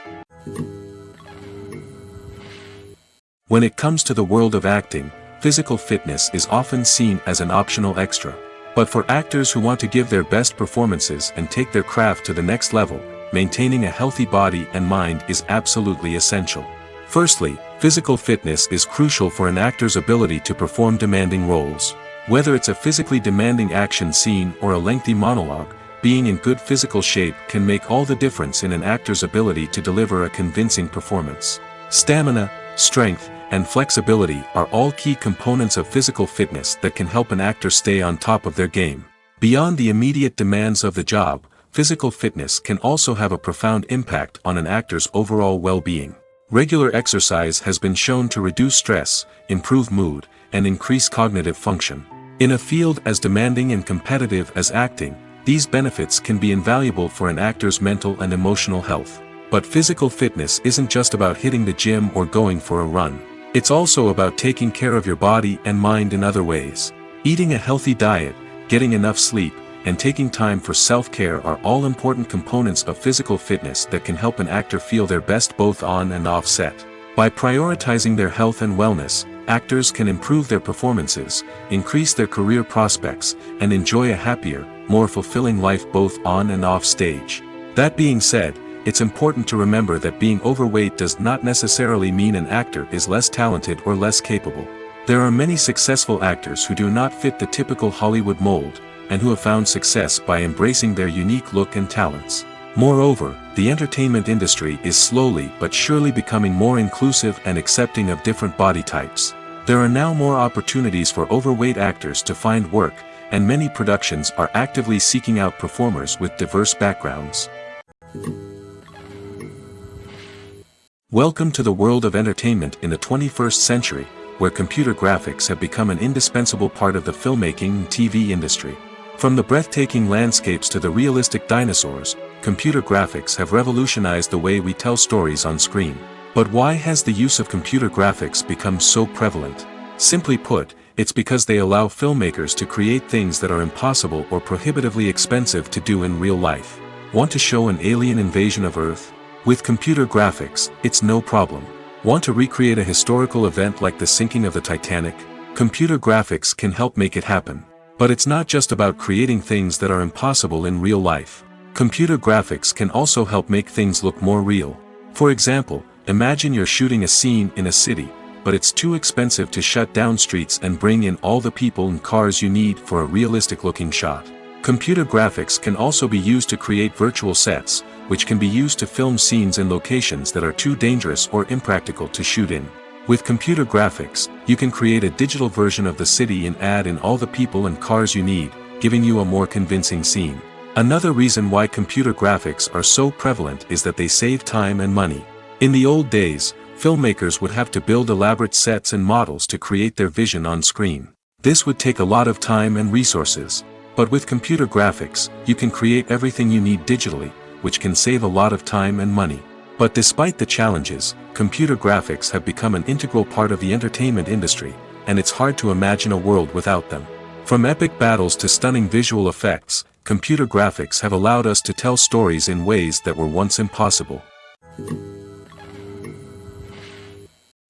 When it comes to the world of acting, physical fitness is often seen as an optional extra. But for actors who want to give their best performances and take their craft to the next level, maintaining a healthy body and mind is absolutely essential. Firstly, physical fitness is crucial for an actor's ability to perform demanding roles. Whether it's a physically demanding action scene or a lengthy monologue, being in good physical shape can make all the difference in an actor's ability to deliver a convincing performance. Stamina, strength, and flexibility are all key components of physical fitness that can help an actor stay on top of their game. Beyond the immediate demands of the job, physical fitness can also have a profound impact on an actor's overall well-being. Regular exercise has been shown to reduce stress, improve mood, and increase cognitive function. In a field as demanding and competitive as acting, these benefits can be invaluable for an actor's mental and emotional health. But physical fitness isn't just about hitting the gym or going for a run. It's also about taking care of your body and mind in other ways. Eating a healthy diet, getting enough sleep, and taking time for self-care are all important components of physical fitness that can help an actor feel their best both on and off set. By prioritizing their health and wellness, actors can improve their performances, increase their career prospects, and enjoy a happier, more fulfilling life both on and off stage. That being said, it's important to remember that being overweight does not necessarily mean an actor is less talented or less capable. There are many successful actors who do not fit the typical Hollywood mold, and who have found success by embracing their unique look and talents. Moreover, the entertainment industry is slowly but surely becoming more inclusive and accepting of different body types. There are now more opportunities for overweight actors to find work, and many productions are actively seeking out performers with diverse backgrounds. Welcome to the world of entertainment in the 21st century, where computer graphics have become an indispensable part of the filmmaking and TV industry. From the breathtaking landscapes to the realistic dinosaurs, computer graphics have revolutionized the way we tell stories on screen. But why has the use of computer graphics become so prevalent? Simply put, it's because they allow filmmakers to create things that are impossible or prohibitively expensive to do in real life. Want to show an alien invasion of Earth? With computer graphics, it's no problem. Want to recreate a historical event like the sinking of the Titanic? Computer graphics can help make it happen. But it's not just about creating things that are impossible in real life. Computer graphics can also help make things look more real. For example, imagine you're shooting a scene in a city, but it's too expensive to shut down streets and bring in all the people and cars you need for a realistic-looking shot. Computer graphics can also be used to create virtual sets, which can be used to film scenes in locations that are too dangerous or impractical to shoot in. With computer graphics, you can create a digital version of the city and add in all the people and cars you need, giving you a more convincing scene. Another reason why computer graphics are so prevalent is that they save time and money. In the old days, filmmakers would have to build elaborate sets and models to create their vision on screen. This would take a lot of time and resources. But with computer graphics, you can create everything you need digitally, which can save a lot of time and money. But despite the challenges, computer graphics have become an integral part of the entertainment industry, and it's hard to imagine a world without them. From epic battles to stunning visual effects, computer graphics have allowed us to tell stories in ways that were once impossible.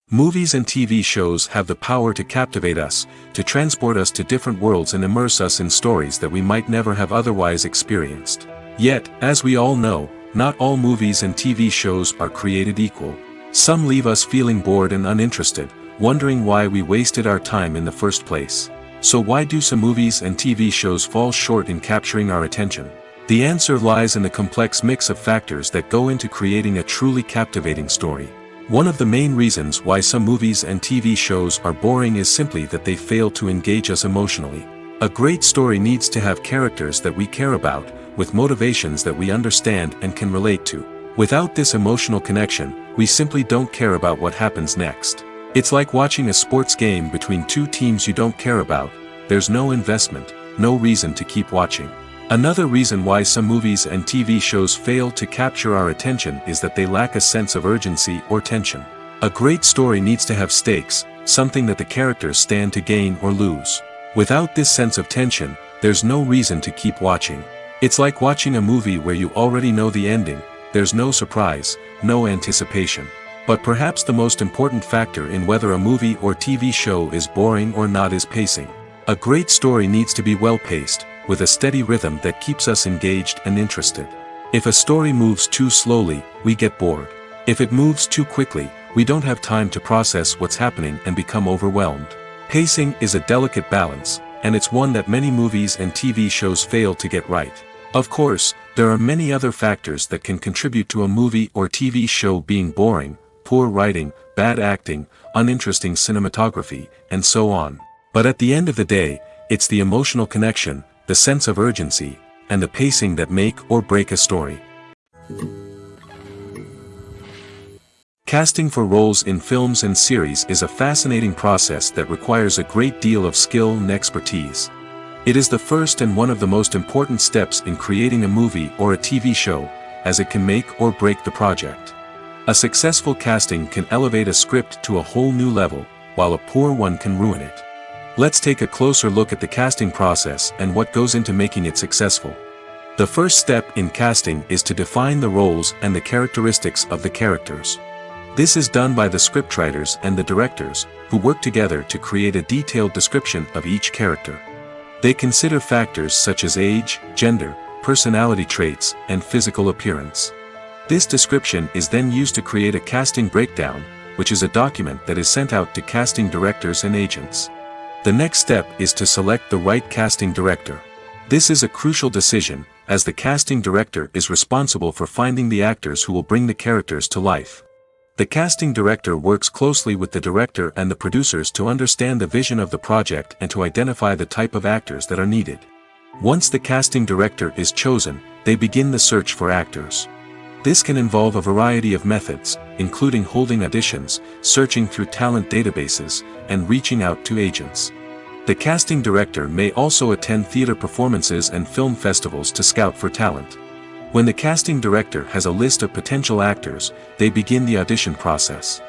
Movies and TV shows have the power to captivate us, to transport us to different worlds and immerse us in stories that we might never have otherwise experienced. Yet, as we all know, not all movies and TV shows are created equal. Some leave us feeling bored and uninterested, wondering why we wasted our time in the first place. So why do some movies and TV shows fall short in capturing our attention? The answer lies in the complex mix of factors that go into creating a truly captivating story. One of the main reasons why some movies and TV shows are boring is simply that they fail to engage us emotionally. A great story needs to have characters that we care about, with motivations that we understand and can relate to. Without this emotional connection, we simply don't care about what happens next. It's like watching a sports game between two teams you don't care about. There's no investment, no reason to keep watching. Another reason why some movies and TV shows fail to capture our attention is that they lack a sense of urgency or tension. A great story needs to have stakes, something that the characters stand to gain or lose. Without this sense of tension, there's no reason to keep watching. It's like watching a movie where you already know the ending. There's no surprise, no anticipation. But perhaps the most important factor in whether a movie or TV show is boring or not is pacing. A great story needs to be well-paced, with a steady rhythm that keeps us engaged and interested. If a story moves too slowly, we get bored. If it moves too quickly, we don't have time to process what's happening and become overwhelmed. Pacing is a delicate balance, and it's one that many movies and TV shows fail to get right. Of course, there are many other factors that can contribute to a movie or TV show being boring: poor writing, bad acting, uninteresting cinematography, and so on. But at the end of the day, it's the emotional connection, the sense of urgency, and the pacing that make or break a story. Casting for roles in films and series is a fascinating process that requires a great deal of skill and expertise. It is the first and one of the most important steps in creating a movie or a TV show, as it can make or break the project. A successful casting can elevate a script to a whole new level, while a poor one can ruin it. Let's take a closer look at the casting process and what goes into making it successful. The first step in casting is to define the roles and the characteristics of the characters. This is done by the scriptwriters and the directors, who work together to create a detailed description of each character. They consider factors such as age, gender, personality traits, and physical appearance. This description is then used to create a casting breakdown, which is a document that is sent out to casting directors and agents. The next step is to select the right casting director. This is a crucial decision, as the casting director is responsible for finding the actors who will bring the characters to life. The casting director works closely with the director and the producers to understand the vision of the project and to identify the type of actors that are needed. Once the casting director is chosen, they begin the search for actors. This can involve a variety of methods, including holding auditions, searching through talent databases, and reaching out to agents. The casting director may also attend theater performances and film festivals to scout for talent. When the casting director has a list of potential actors, they begin the audition process.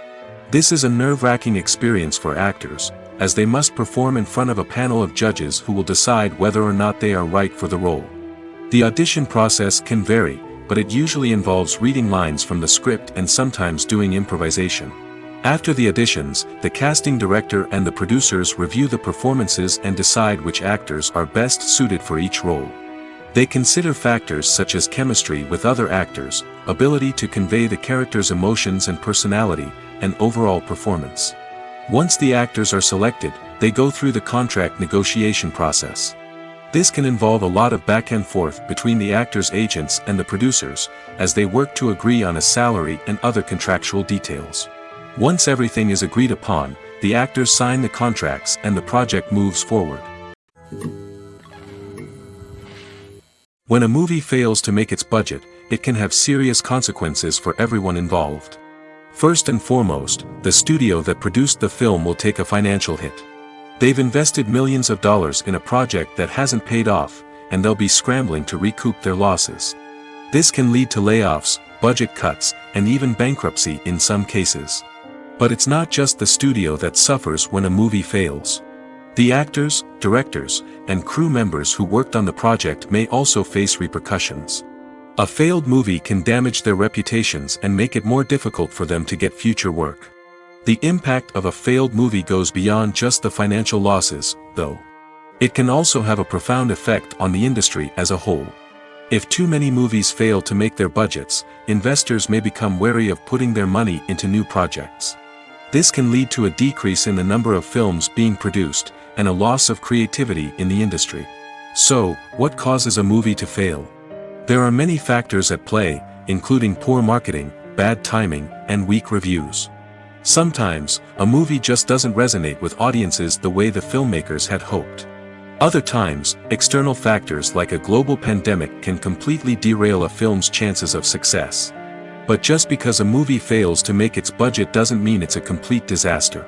This is a nerve-wracking experience for actors, as they must perform in front of a panel of judges who will decide whether or not they are right for the role. The audition process can vary, but it usually involves reading lines from the script and sometimes doing improvisation. After the auditions, the casting director and the producers review the performances and decide which actors are best suited for each role. They consider factors such as chemistry with other actors, ability to convey the character's emotions and personality, and overall performance. Once the actors are selected, they go through the contract negotiation process. This can involve a lot of back and forth between the actors' agents and the producers, as they work to agree on a salary and other contractual details. Once everything is agreed upon, the actors sign the contracts and the project moves forward. When a movie fails to make its budget, it can have serious consequences for everyone involved. First and foremost, the studio that produced the film will take a financial hit. They've invested millions of dollars in a project that hasn't paid off, and they'll be scrambling to recoup their losses. This can lead to layoffs, budget cuts, and even bankruptcy in some cases. But it's not just the studio that suffers when a movie fails. The actors, directors, and crew members who worked on the project may also face repercussions. A failed movie can damage their reputations and make it more difficult for them to get future work. The impact of a failed movie goes beyond just the financial losses, though. It can also have a profound effect on the industry as a whole. If too many movies fail to make their budgets, investors may become wary of putting their money into new projects. This can lead to a decrease in the number of films being produced, and a loss of creativity in the industry. So, what causes a movie to fail? There are many factors at play, including poor marketing, bad timing, and weak reviews. Sometimes, a movie just doesn't resonate with audiences the way the filmmakers had hoped. Other times, external factors like a global pandemic can completely derail a film's chances of success. But just because a movie fails to make its budget doesn't mean it's a complete disaster.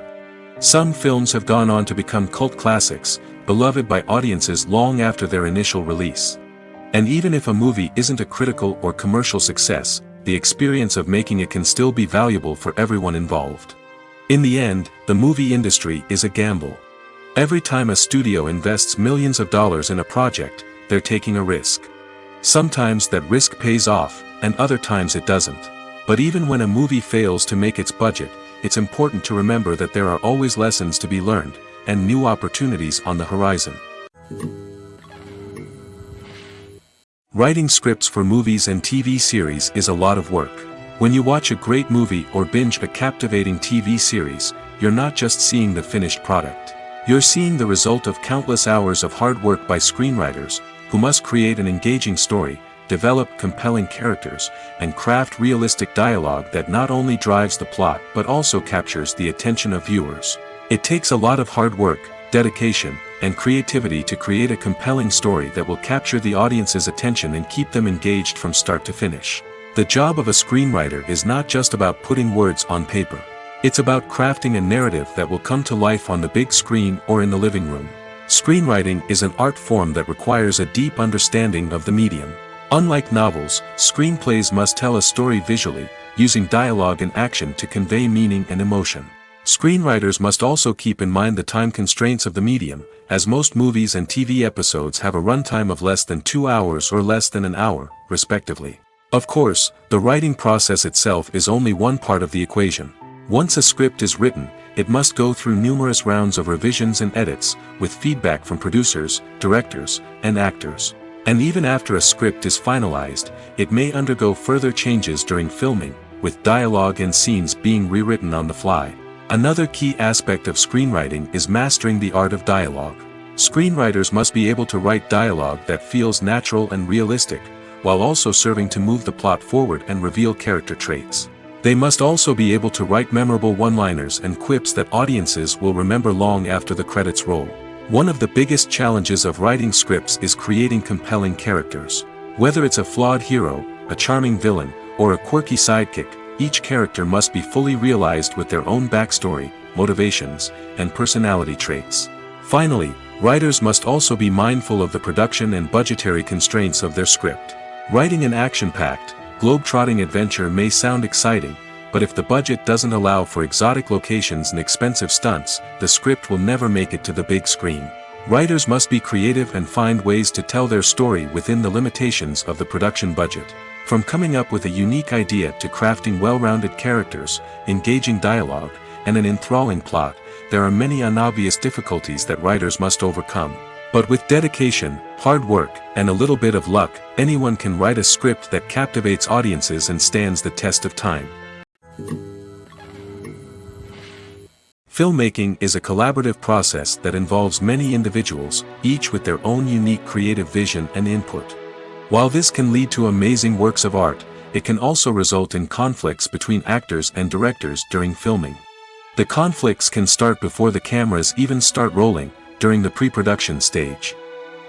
Some films have gone on to become cult classics, beloved by audiences long after their initial release. And even if a movie isn't a critical or commercial success, the experience of making it can still be valuable for everyone involved. In the end, the movie industry is a gamble. Every time a studio invests millions of dollars in a project, they're taking a risk. Sometimes that risk pays off, and other times it doesn't. But even when a movie fails to make its budget, it's important to remember that there are always lessons to be learned, and new opportunities on the horizon. Writing scripts for movies and TV series is a lot of work. When you watch a great movie or binge a captivating TV series, you're not just seeing the finished product. You're seeing the result of countless hours of hard work by screenwriters, who must create an engaging story, develop compelling characters, and craft realistic dialogue that not only drives the plot but also captures the attention of viewers. It takes a lot of hard work, dedication, and creativity to create a compelling story that will capture the audience's attention and keep them engaged from start to finish. The job of a screenwriter is not just about putting words on paper. It's about crafting a narrative that will come to life on the big screen or in the living room. Screenwriting is an art form that requires a deep understanding of the medium. Unlike novels, screenplays must tell a story visually, using dialogue and action to convey meaning and emotion. Screenwriters must also keep in mind the time constraints of the medium, as most movies and TV episodes have a runtime of less than 2 hours or less than an hour, respectively. Of course, the writing process itself is only one part of the equation. Once a script is written, it must go through numerous rounds of revisions and edits, with feedback from producers, directors, and actors. And even after a script is finalized, it may undergo further changes during filming, with dialogue and scenes being rewritten on the fly. Another key aspect of screenwriting is mastering the art of dialogue. Screenwriters must be able to write dialogue that feels natural and realistic, while also serving to move the plot forward and reveal character traits. They must also be able to write memorable one-liners and quips that audiences will remember long after the credits roll. One of the biggest challenges of writing scripts is creating compelling characters. Whether it's a flawed hero, a charming villain, or a quirky sidekick, each character must be fully realized with their own backstory, motivations, and personality traits. Finally, writers must also be mindful of the production and budgetary constraints of their script. Writing an action-packed, globe-trotting adventure may sound exciting, but if the budget doesn't allow for exotic locations and expensive stunts, the script will never make it to the big screen. Writers must be creative and find ways to tell their story within the limitations of the production budget. From coming up with a unique idea to crafting well-rounded characters, engaging dialogue, and an enthralling plot, there are many unobvious difficulties that writers must overcome. But with dedication, hard work, and a little bit of luck, anyone can write a script that captivates audiences and stands the test of time. Filmmaking is a collaborative process that involves many individuals, each with their own unique creative vision and input. While this can lead to amazing works of art, it can also result in conflicts between actors and directors during filming. The conflicts can start before the cameras even start rolling, during the pre-production stage.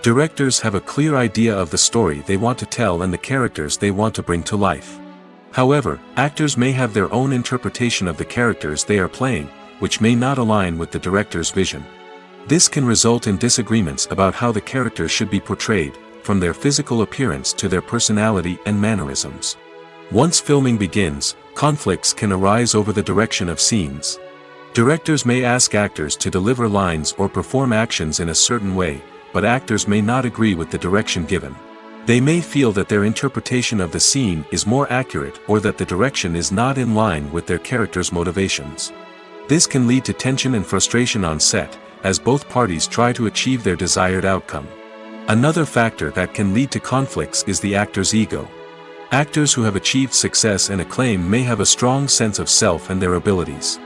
Directors have a clear idea of the story they want to tell and the characters they want to bring to life. However, actors may have their own interpretation of the characters they are playing, which may not align with the director's vision. This can result in disagreements about how the characters should be portrayed, from their physical appearance to their personality and mannerisms. Once filming begins, conflicts can arise over the direction of scenes. Directors may ask actors to deliver lines or perform actions in a certain way, but actors may not agree with the direction given. They may feel that their interpretation of the scene is more accurate or that the direction is not in line with their character's motivations. This can lead to tension and frustration on set, as both parties try to achieve their desired outcome. Another factor that can lead to conflicts is the actor's ego. Actors who have achieved success and acclaim may have a strong sense of self and their abilities.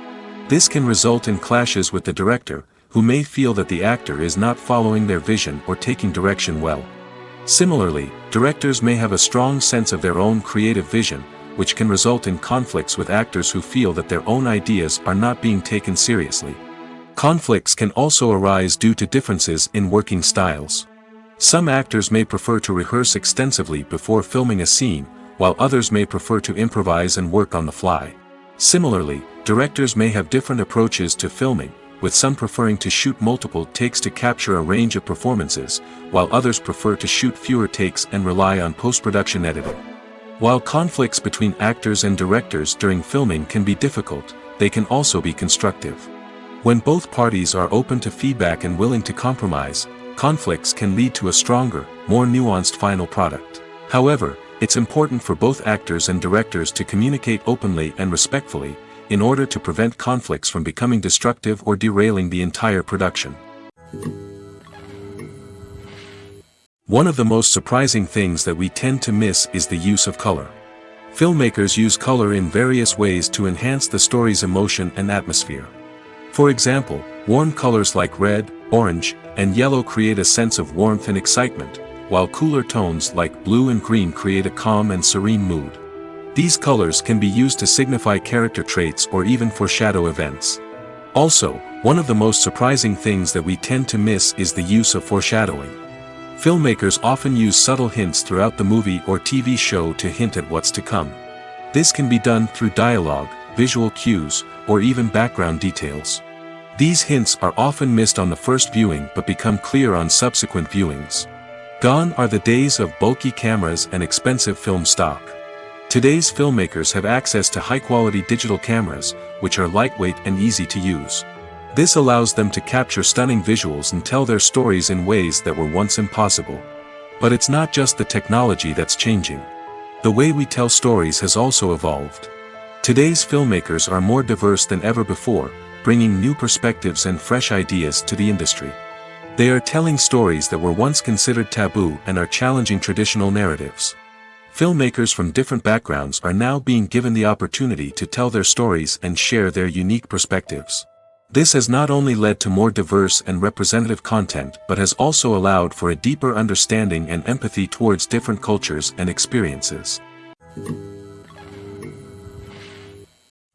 This can result in clashes with the director, who may feel that the actor is not following their vision or taking direction well. Similarly, directors may have a strong sense of their own creative vision, which can result in conflicts with actors who feel that their own ideas are not being taken seriously. Conflicts can also arise due to differences in working styles. Some actors may prefer to rehearse extensively before filming a scene, while others may prefer to improvise and work on the fly. Similarly, directors may have different approaches to filming, with some preferring to shoot multiple takes to capture a range of performances, while others prefer to shoot fewer takes and rely on post-production editing. While conflicts between actors and directors during filming can be difficult, they can also be constructive. When both parties are open to feedback and willing to compromise, conflicts can lead to a stronger, more nuanced final product. However, it's important for both actors and directors to communicate openly and respectfully, in order to prevent conflicts from becoming destructive or derailing the entire production. One of the most surprising things that we tend to miss is the use of color. Filmmakers use color in various ways to enhance the story's emotion and atmosphere. For example, warm colors like red, orange, and yellow create a sense of warmth and excitement, while cooler tones like blue and green create a calm and serene mood. These colors can be used to signify character traits or even foreshadow events. Also, one of the most surprising things that we tend to miss is the use of foreshadowing. Filmmakers often use subtle hints throughout the movie or TV show to hint at what's to come. This can be done through dialogue, visual cues, or even background details. These hints are often missed on the first viewing but become clear on subsequent viewings. Gone are the days of bulky cameras and expensive film stock. Today's filmmakers have access to high-quality digital cameras, which are lightweight and easy to use. This allows them to capture stunning visuals and tell their stories in ways that were once impossible. But it's not just the technology that's changing. The way we tell stories has also evolved. Today's filmmakers are more diverse than ever before, bringing new perspectives and fresh ideas to the industry. They are telling stories that were once considered taboo and are challenging traditional narratives. Filmmakers from different backgrounds are now being given the opportunity to tell their stories and share their unique perspectives. This has not only led to more diverse and representative content but has also allowed for a deeper understanding and empathy towards different cultures and experiences.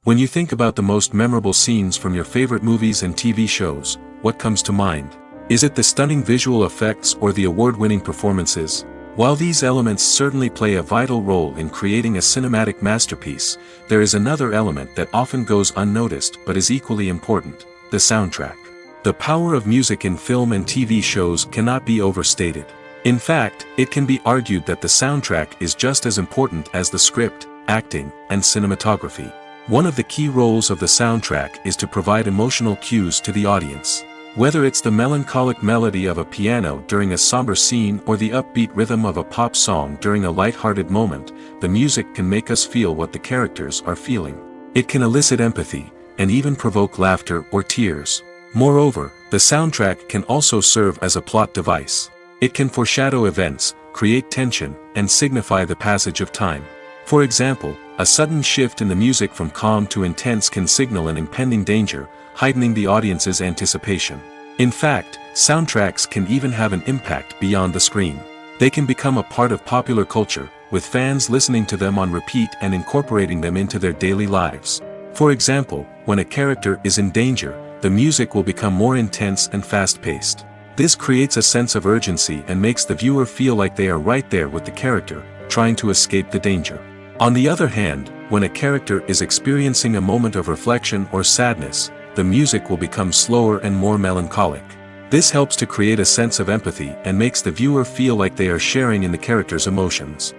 When you think about the most memorable scenes from your favorite movies and TV shows, what comes to mind? Is it the stunning visual effects or the award-winning performances? While these elements certainly play a vital role in creating a cinematic masterpiece, there is another element that often goes unnoticed but is equally important: the soundtrack. The power of music in film and TV shows cannot be overstated. In fact, it can be argued that the soundtrack is just as important as the script, acting, and cinematography. One of the key roles of the soundtrack is to provide emotional cues to the audience. Whether it's the melancholic melody of a piano during a somber scene or the upbeat rhythm of a pop song during a light-hearted moment, the music can make us feel what the characters are feeling. It can elicit empathy, and even provoke laughter or tears. Moreover, the soundtrack can also serve as a plot device. It can foreshadow events, create tension, and signify the passage of time. For example, a sudden shift in the music from calm to intense can signal an impending danger, heightening the audience's anticipation. In fact, soundtracks can even have an impact beyond the screen. They can become a part of popular culture, with fans listening to them on repeat and incorporating them into their daily lives. For example, when a character is in danger, the music will become more intense and fast-paced. This creates a sense of urgency and makes the viewer feel like they are right there with the character, trying to escape the danger. On the other hand, when a character is experiencing a moment of reflection or sadness, the music will become slower and more melancholic. This helps to create a sense of empathy and makes the viewer feel like they are sharing in the character's emotions.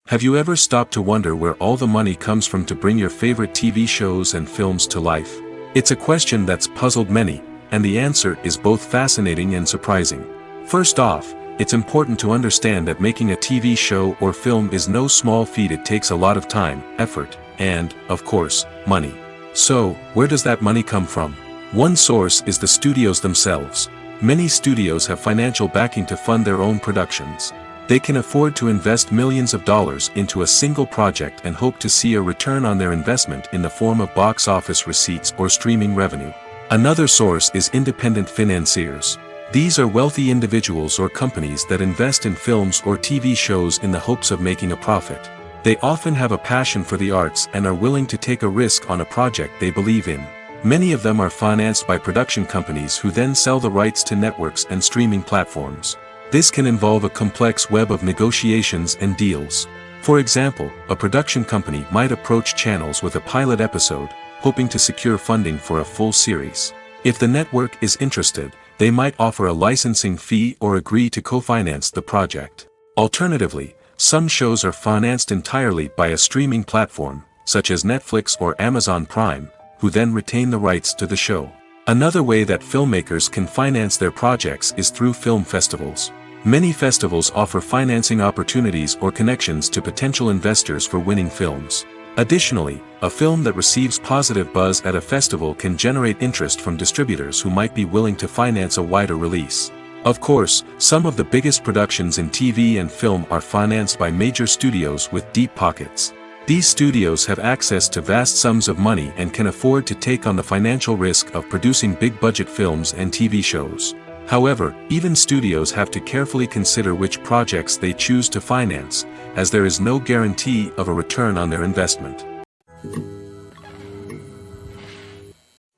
Have you ever stopped to wonder where all the money comes from to bring your favorite TV shows and films to life? It's a question that's puzzled many, And the answer is both fascinating and surprising. First off, it's important to understand that making a TV show or film is no small feat. It takes a lot of time, effort, and, of course, money. So, where does that money come from? One source is the studios themselves. Many studios have financial backing to fund their own productions. They can afford to invest millions of dollars into a single project and hope to see a return on their investment in the form of box office receipts or streaming revenue. Another source is independent financiers. These are wealthy individuals or companies that invest in films or TV shows in the hopes of making a profit. They often have a passion for the arts and are willing to take a risk on a project they believe in. Many of them are financed by production companies who then sell the rights to networks and streaming platforms. This can involve a complex web of negotiations and deals. For example, a production company might approach channels with a pilot episode, hoping to secure funding for a full series. If the network is interested, they might offer a licensing fee or agree to co-finance the project. Alternatively, some shows are financed entirely by a streaming platform, such as Netflix or Amazon Prime, who then retain the rights to the show. Another way that filmmakers can finance their projects is through film festivals. Many festivals offer financing opportunities or connections to potential investors for winning films. Additionally, a film that receives positive buzz at a festival can generate interest from distributors who might be willing to finance a wider release. Of course, some of the biggest productions in TV and film are financed by major studios with deep pockets. These studios have access to vast sums of money and can afford to take on the financial risk of producing big-budget films and TV shows. However, even studios have to carefully consider which projects they choose to finance, as there is no guarantee of a return on their investment.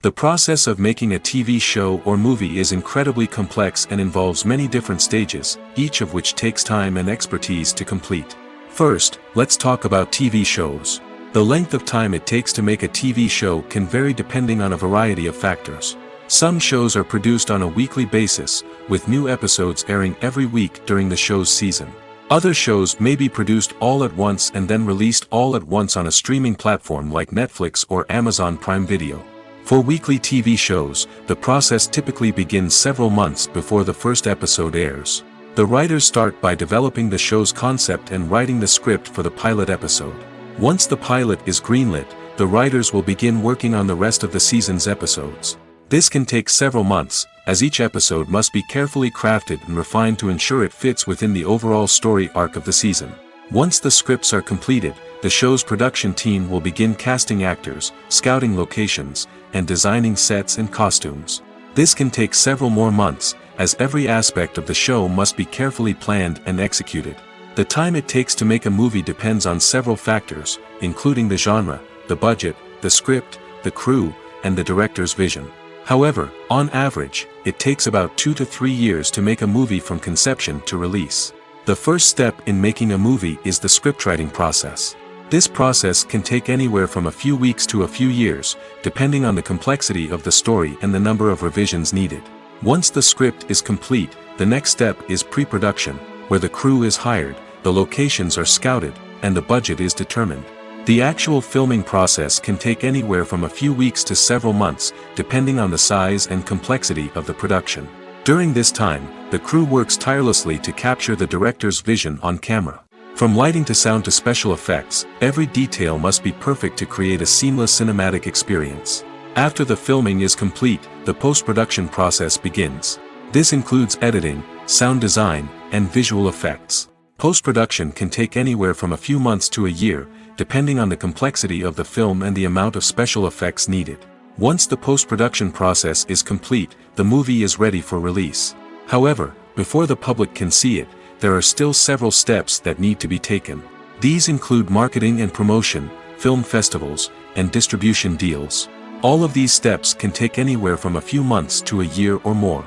The process of making a TV show or movie is incredibly complex and involves many different stages, each of which takes time and expertise to complete. First, let's talk about TV shows. The length of time it takes to make a TV show can vary depending on a variety of factors. Some shows are produced on a weekly basis, with new episodes airing every week during the show's season. Other shows may be produced all at once and then released all at once on a streaming platform like Netflix or Amazon Prime Video. For weekly TV shows, the process typically begins several months before the first episode airs. The writers start by developing the show's concept and writing the script for the pilot episode. Once the pilot is greenlit, the writers will begin working on the rest of the season's episodes. This can take several months, as each episode must be carefully crafted and refined to ensure it fits within the overall story arc of the season. Once the scripts are completed, the show's production team will begin casting actors, scouting locations, and designing sets and costumes. This can take several more months, as every aspect of the show must be carefully planned and executed. The time it takes to make a movie depends on several factors, including the genre, the budget, the script, the crew, and the director's vision. However, on average, it takes about 2 to 3 years to make a movie from conception to release. The first step in making a movie is the scriptwriting process. This process can take anywhere from a few weeks to a few years, depending on the complexity of the story and the number of revisions needed. Once the script is complete, the next step is pre-production, where the crew is hired, the locations are scouted, and the budget is determined. The actual filming process can take anywhere from a few weeks to several months, depending on the size and complexity of the production. During this time, the crew works tirelessly to capture the director's vision on camera. From lighting to sound to special effects, every detail must be perfect to create a seamless cinematic experience. After the filming is complete, the post-production process begins. This includes editing, sound design, and visual effects. Post-production can take anywhere from a few months to a year, depending on the complexity of the film and the amount of special effects needed. Once the post-production process is complete, the movie is ready for release. However, before the public can see it, there are still several steps that need to be taken. These include marketing and promotion, film festivals, and distribution deals. All of these steps can take anywhere from a few months to a year or more.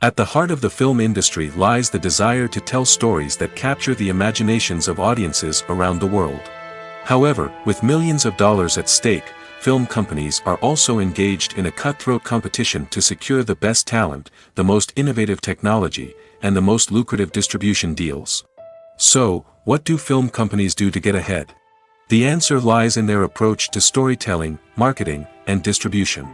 At the heart of the film industry lies the desire to tell stories that capture the imaginations of audiences around the world. However, with millions of dollars at stake, film companies are also engaged in a cutthroat competition to secure the best talent, the most innovative technology, and the most lucrative distribution deals. So, what do film companies do to get ahead? The answer lies in their approach to storytelling, marketing, and distribution.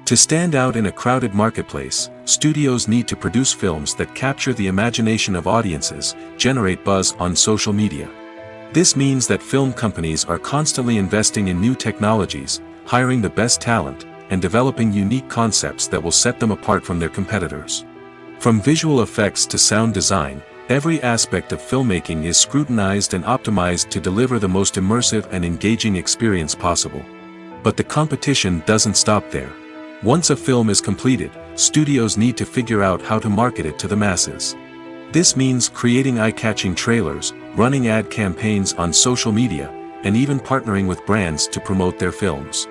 To stand out in a crowded marketplace, studios need to produce films that capture the imagination of audiences, generate buzz on social media. This means that film companies are constantly investing in new technologies, hiring the best talent, and developing unique concepts that will set them apart from their competitors. From visual effects to sound design, every aspect of filmmaking is scrutinized and optimized to deliver the most immersive and engaging experience possible. But the competition doesn't stop there. Once a film is completed, studios need to figure out how to market it to the masses. This means creating eye-catching trailers, running ad campaigns on social media, and even partnering with brands to promote their films.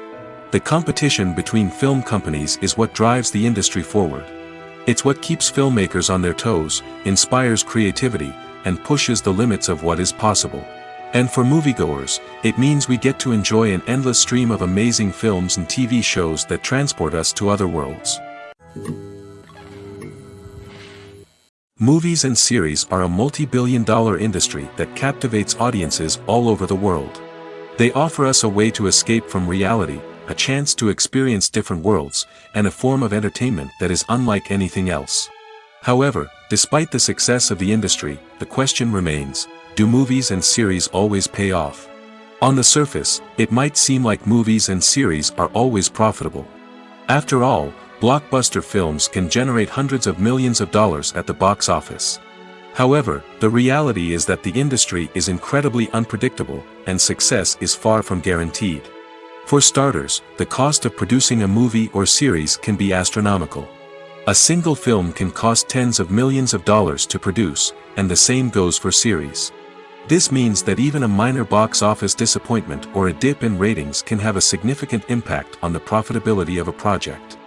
The competition between film companies is what drives the industry forward. It's what keeps filmmakers on their toes, inspires creativity, and pushes the limits of what is possible. And for moviegoers, it means we get to enjoy an endless stream of amazing films and TV shows that transport us to other worlds. Movies and series are a multi-billion-dollar industry that captivates audiences all over the world. They offer us a way to escape from reality, a chance to experience different worlds, and a form of entertainment that is unlike anything else. However, despite the success of the industry, the question remains: do movies and series always pay off? On the surface, it might seem like movies and series are always profitable. After all, blockbuster films can generate hundreds of millions of dollars at the box office. However, the reality is that the industry is incredibly unpredictable, and success is far from guaranteed. For starters, the cost of producing a movie or series can be astronomical. A single film can cost tens of millions of dollars to produce, and the same goes for series. This means that even a minor box office disappointment or a dip in ratings can have a significant impact on the profitability of a project.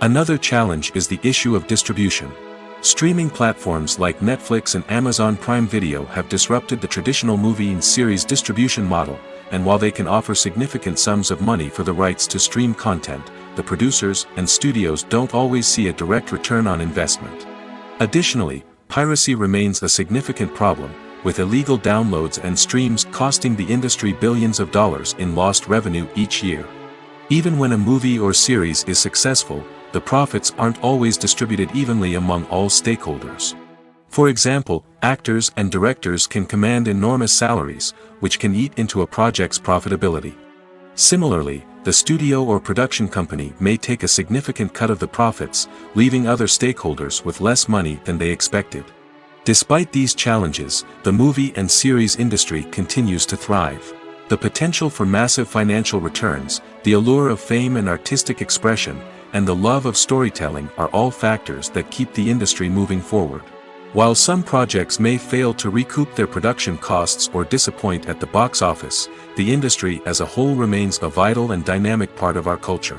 Another challenge is the issue of distribution. Streaming platforms like Netflix and Amazon Prime Video have disrupted the traditional movie and series distribution model, and while they can offer significant sums of money for the rights to stream content, the producers and studios don't always see a direct return on investment. Additionally, piracy remains a significant problem, with illegal downloads and streams costing the industry billions of dollars in lost revenue each year. Even when a movie or series is successful, the profits aren't always distributed evenly among all stakeholders. For example, actors and directors can command enormous salaries, which can eat into a project's profitability. Similarly, the studio or production company may take a significant cut of the profits, leaving other stakeholders with less money than they expected. Despite these challenges, the movie and series industry continues to thrive. The potential for massive financial returns, the allure of fame and artistic expression, and the love of storytelling are all factors that keep the industry moving forward. While some projects may fail to recoup their production costs or disappoint at the box office, the industry as a whole remains a vital and dynamic part of our culture.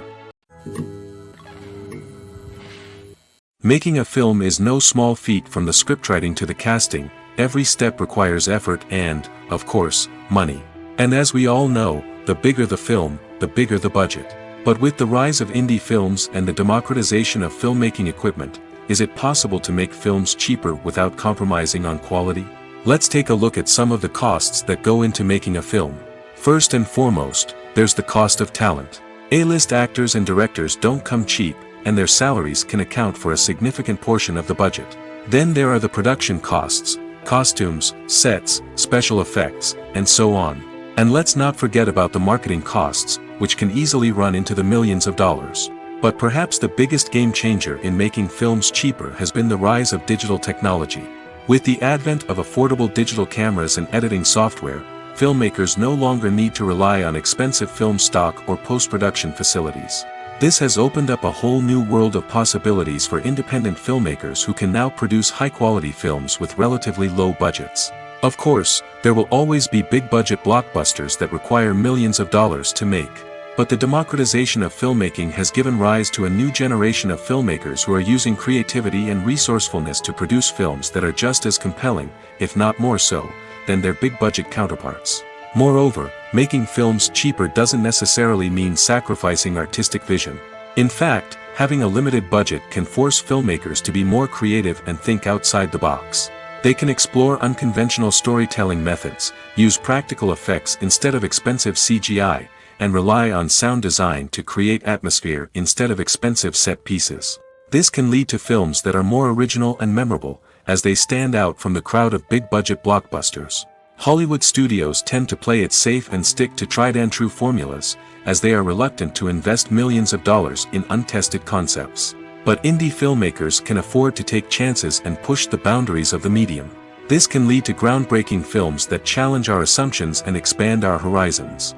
Making a film is no small feat. From the scriptwriting to the casting, every step requires effort and, of course, money. And as we all know, the bigger the film, the bigger the budget. But with the rise of indie films and the democratization of filmmaking equipment, is it possible to make films cheaper without compromising on quality? Let's take a look at some of the costs that go into making a film. First and foremost, there's the cost of talent. A-list actors and directors don't come cheap, and their salaries can account for a significant portion of the budget. Then there are the production costs, costumes, sets, special effects, and so on. And let's not forget about the marketing costs, which can easily run into the millions of dollars. But perhaps the biggest game changer in making films cheaper has been the rise of digital technology. With the advent of affordable digital cameras and editing software, filmmakers no longer need to rely on expensive film stock or post-production facilities. This has opened up a whole new world of possibilities for independent filmmakers who can now produce high-quality films with relatively low budgets. Of course, there will always be big-budget blockbusters that require millions of dollars to make. But the democratization of filmmaking has given rise to a new generation of filmmakers who are using creativity and resourcefulness to produce films that are just as compelling, if not more so, than their big-budget counterparts. Moreover, making films cheaper doesn't necessarily mean sacrificing artistic vision. In fact, having a limited budget can force filmmakers to be more creative and think outside the box. They can explore unconventional storytelling methods, use practical effects instead of expensive CGI, and rely on sound design to create atmosphere instead of expensive set pieces. This can lead to films that are more original and memorable, as they stand out from the crowd of big-budget blockbusters. Hollywood studios tend to play it safe and stick to tried-and-true formulas, as they are reluctant to invest millions of dollars in untested concepts. But indie filmmakers can afford to take chances and push the boundaries of the medium. This can lead to groundbreaking films that challenge our assumptions and expand our horizons.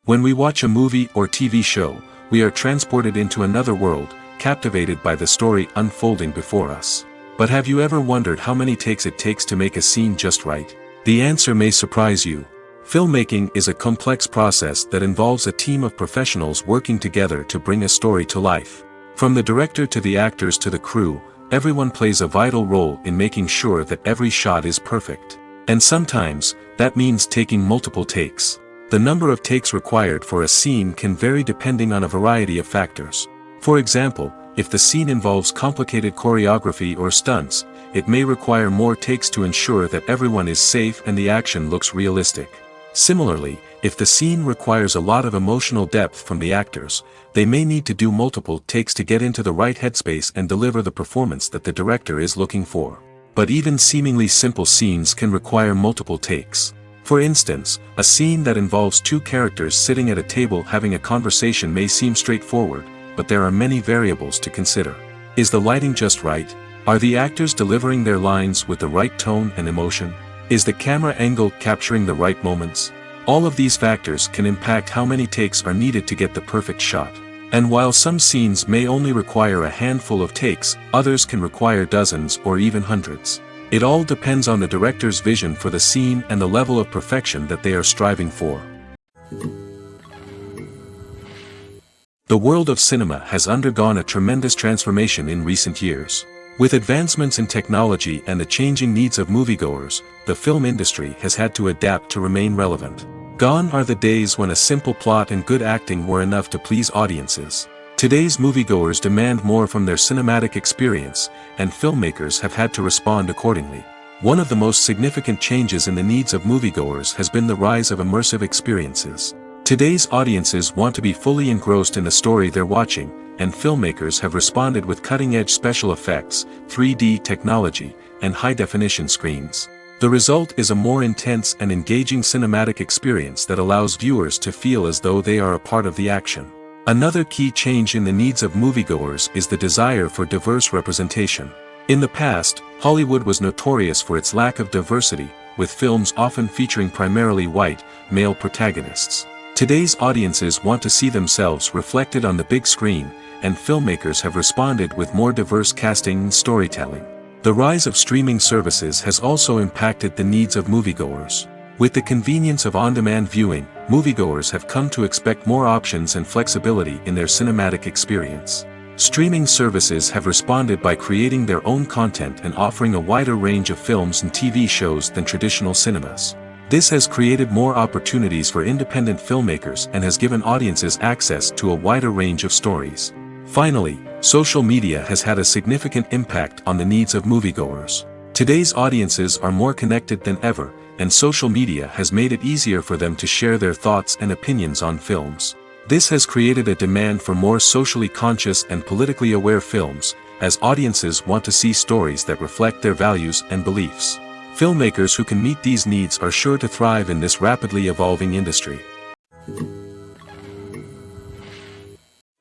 When we watch a movie or TV show, we are transported into another world, captivated by the story unfolding before us. But have you ever wondered how many takes it takes to make a scene just right? The answer may surprise you. Filmmaking is a complex process that involves a team of professionals working together to bring a story to life. From the director to the actors to the crew, everyone plays a vital role in making sure that every shot is perfect. And sometimes, that means taking multiple takes. The number of takes required for a scene can vary depending on a variety of factors. For example, if the scene involves complicated choreography or stunts, it may require more takes to ensure that everyone is safe and the action looks realistic. Similarly, if the scene requires a lot of emotional depth from the actors, they may need to do multiple takes to get into the right headspace and deliver the performance that the director is looking for. But even seemingly simple scenes can require multiple takes. For instance, a scene that involves two characters sitting at a table having a conversation may seem straightforward, but there are many variables to consider. Is the lighting just right? Are the actors delivering their lines with the right tone and emotion? Is the camera angle capturing the right moments? All of these factors can impact how many takes are needed to get the perfect shot. And while some scenes may only require a handful of takes, others can require dozens or even hundreds. It all depends on the director's vision for the scene and the level of perfection that they are striving for. The world of cinema has undergone a tremendous transformation in recent years. With advancements in technology and the changing needs of moviegoers, the film industry has had to adapt to remain relevant. Gone are the days when a simple plot and good acting were enough to please audiences. Today's moviegoers demand more from their cinematic experience, and filmmakers have had to respond accordingly. One of the most significant changes in the needs of moviegoers has been the rise of immersive experiences. Today's audiences want to be fully engrossed in the story they're watching, and filmmakers have responded with cutting-edge special effects, 3D technology, and high-definition screens. The result is a more intense and engaging cinematic experience that allows viewers to feel as though they are a part of the action. Another key change in the needs of moviegoers is the desire for diverse representation. In the past, Hollywood was notorious for its lack of diversity, with films often featuring primarily white, male protagonists. Today's audiences want to see themselves reflected on the big screen, and filmmakers have responded with more diverse casting and storytelling. The rise of streaming services has also impacted the needs of moviegoers. With the convenience of on-demand viewing, moviegoers have come to expect more options and flexibility in their cinematic experience. Streaming services have responded by creating their own content and offering a wider range of films and TV shows than traditional cinemas. This has created more opportunities for independent filmmakers and has given audiences access to a wider range of stories. Finally, social media has had a significant impact on the needs of moviegoers. Today's audiences are more connected than ever, and social media has made it easier for them to share their thoughts and opinions on films. This has created a demand for more socially conscious and politically aware films, as audiences want to see stories that reflect their values and beliefs. Filmmakers who can meet these needs are sure to thrive in this rapidly evolving industry.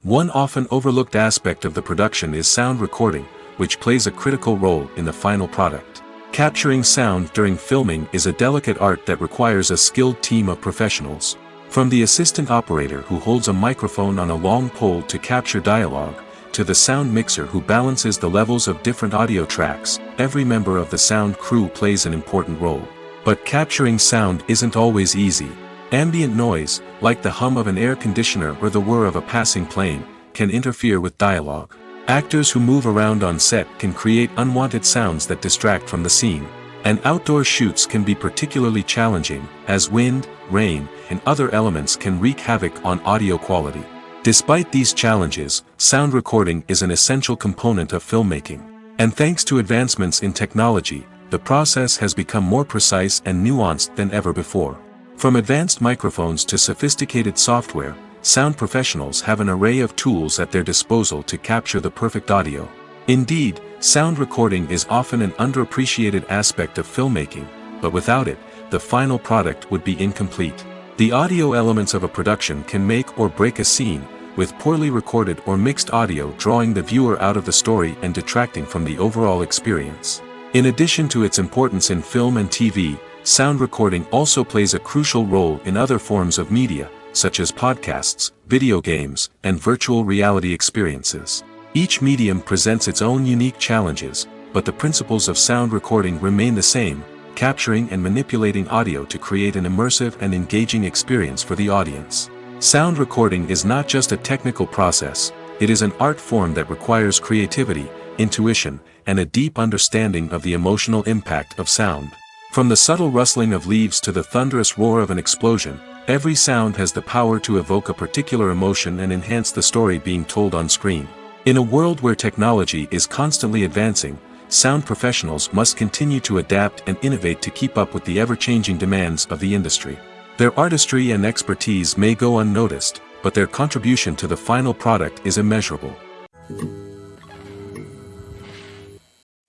One often overlooked aspect of the production is sound recording, which plays a critical role in the final product. Capturing sound during filming is a delicate art that requires a skilled team of professionals. From the assistant operator who holds a microphone on a long pole to capture dialogue, to the sound mixer who balances the levels of different audio tracks, every member of the sound crew plays an important role. But capturing sound isn't always easy. Ambient noise, like the hum of an air conditioner or the whir of a passing plane, can interfere with dialogue. Actors who move around on set can create unwanted sounds that distract from the scene. And outdoor shoots can be particularly challenging, as wind, rain, and other elements can wreak havoc on audio quality. Despite these challenges, sound recording is an essential component of filmmaking. And thanks to advancements in technology, the process has become more precise and nuanced than ever before. From advanced microphones to sophisticated software, sound professionals have an array of tools at their disposal to capture the perfect audio. Indeed, sound recording is often an underappreciated aspect of filmmaking, but without it, the final product would be incomplete. The audio elements of a production can make or break a scene, with poorly recorded or mixed audio drawing the viewer out of the story and detracting from the overall experience. In addition to its importance in film and TV, sound recording also plays a crucial role in other forms of media, such as podcasts, video games, and virtual reality experiences. Each medium presents its own unique challenges, but the principles of sound recording remain the same, capturing and manipulating audio to create an immersive and engaging experience for the audience. Sound recording is not just a technical process, it is an art form that requires creativity, intuition, and a deep understanding of the emotional impact of sound. From the subtle rustling of leaves to the thunderous roar of an explosion, every sound has the power to evoke a particular emotion and enhance the story being told on screen. In a world where technology is constantly advancing, sound professionals must continue to adapt and innovate to keep up with the ever-changing demands of the industry. Their artistry and expertise may go unnoticed, but their contribution to the final product is immeasurable.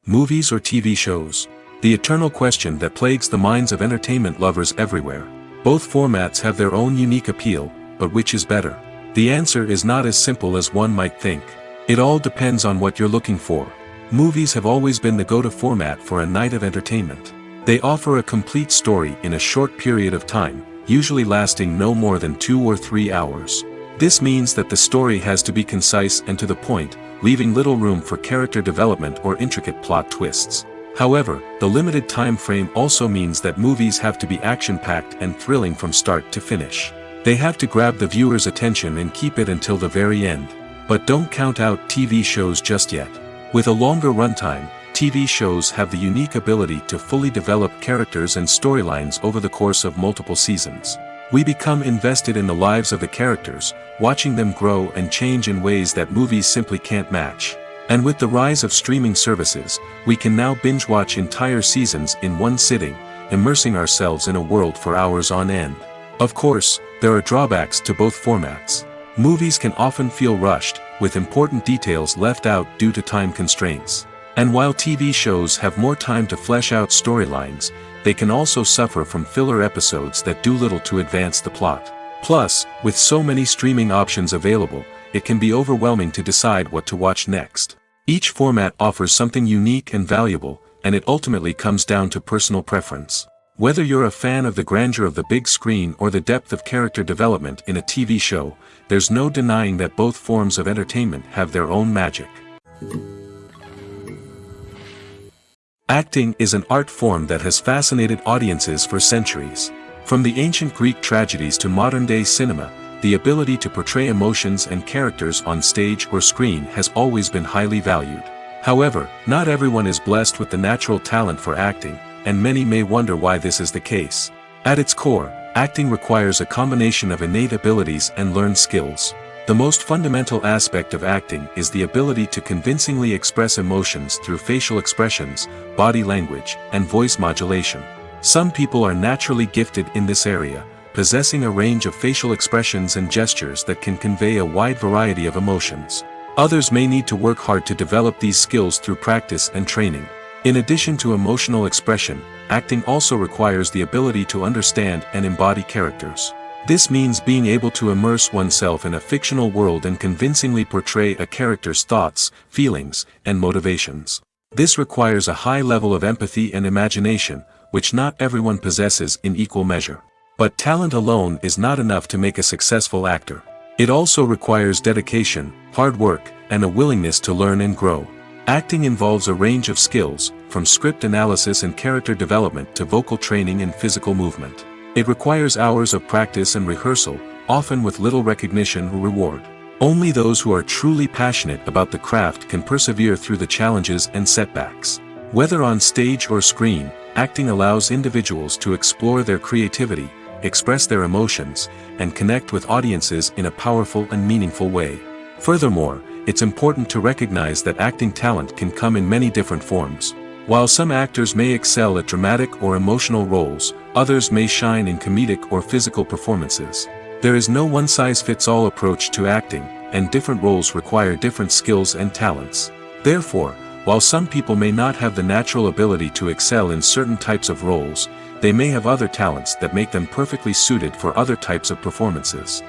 Movies or TV shows? The eternal question that plagues the minds of entertainment lovers everywhere. Both formats have their own unique appeal, but which is better? The answer is not as simple as one might think. It all depends on what you're looking for. Movies have always been the go-to format for a night of entertainment. They offer a complete story in a short period of time, usually lasting no more than 2 or 3 hours. This means that the story has to be concise and to the point, leaving little room for character development or intricate plot twists. However, the limited time frame also means that movies have to be action-packed and thrilling from start to finish. They have to grab the viewer's attention and keep it until the very end. But don't count out TV shows just yet. With a longer runtime, TV shows have the unique ability to fully develop characters and storylines over the course of multiple seasons. We become invested in the lives of the characters, watching them grow and change in ways that movies simply can't match. And with the rise of streaming services, we can now binge-watch entire seasons in one sitting, immersing ourselves in a world for hours on end. Of course, there are drawbacks to both formats. Movies can often feel rushed, with important details left out due to time constraints. And while TV shows have more time to flesh out storylines, they can also suffer from filler episodes that do little to advance the plot. Plus, with so many streaming options available, it can be overwhelming to decide what to watch next. Each format offers something unique and valuable, and it ultimately comes down to personal preference. Whether you're a fan of the grandeur of the big screen or the depth of character development in a TV show, there's no denying that both forms of entertainment have their own magic. Acting is an art form that has fascinated audiences for centuries. From the ancient Greek tragedies to modern-day cinema, the ability to portray emotions and characters on stage or screen has always been highly valued. However, not everyone is blessed with the natural talent for acting, and many may wonder why this is the case. At its core, acting requires a combination of innate abilities and learned skills. The most fundamental aspect of acting is the ability to convincingly express emotions through facial expressions, body language, and voice modulation. Some people are naturally gifted in this area, possessing a range of facial expressions and gestures that can convey a wide variety of emotions. Others may need to work hard to develop these skills through practice and training. In addition to emotional expression, acting also requires the ability to understand and embody characters. This means being able to immerse oneself in a fictional world and convincingly portray a character's thoughts, feelings, and motivations. This requires a high level of empathy and imagination, which not everyone possesses in equal measure. But talent alone is not enough to make a successful actor. It also requires dedication, hard work, and a willingness to learn and grow. Acting involves a range of skills, from script analysis and character development to vocal training and physical movement. It requires hours of practice and rehearsal, often with little recognition or reward. Only those who are truly passionate about the craft can persevere through the challenges and setbacks. Whether on stage or screen, acting allows individuals to explore their creativity, express their emotions, and connect with audiences in a powerful and meaningful way. Furthermore, it's important to recognize that acting talent can come in many different forms. While some actors may excel at dramatic or emotional roles, others may shine in comedic or physical performances. There is no one-size-fits-all approach to acting, and different roles require different skills and talents. Therefore, while some people may not have the natural ability to excel in certain types of roles, they may have other talents that make them perfectly suited for other types of performances.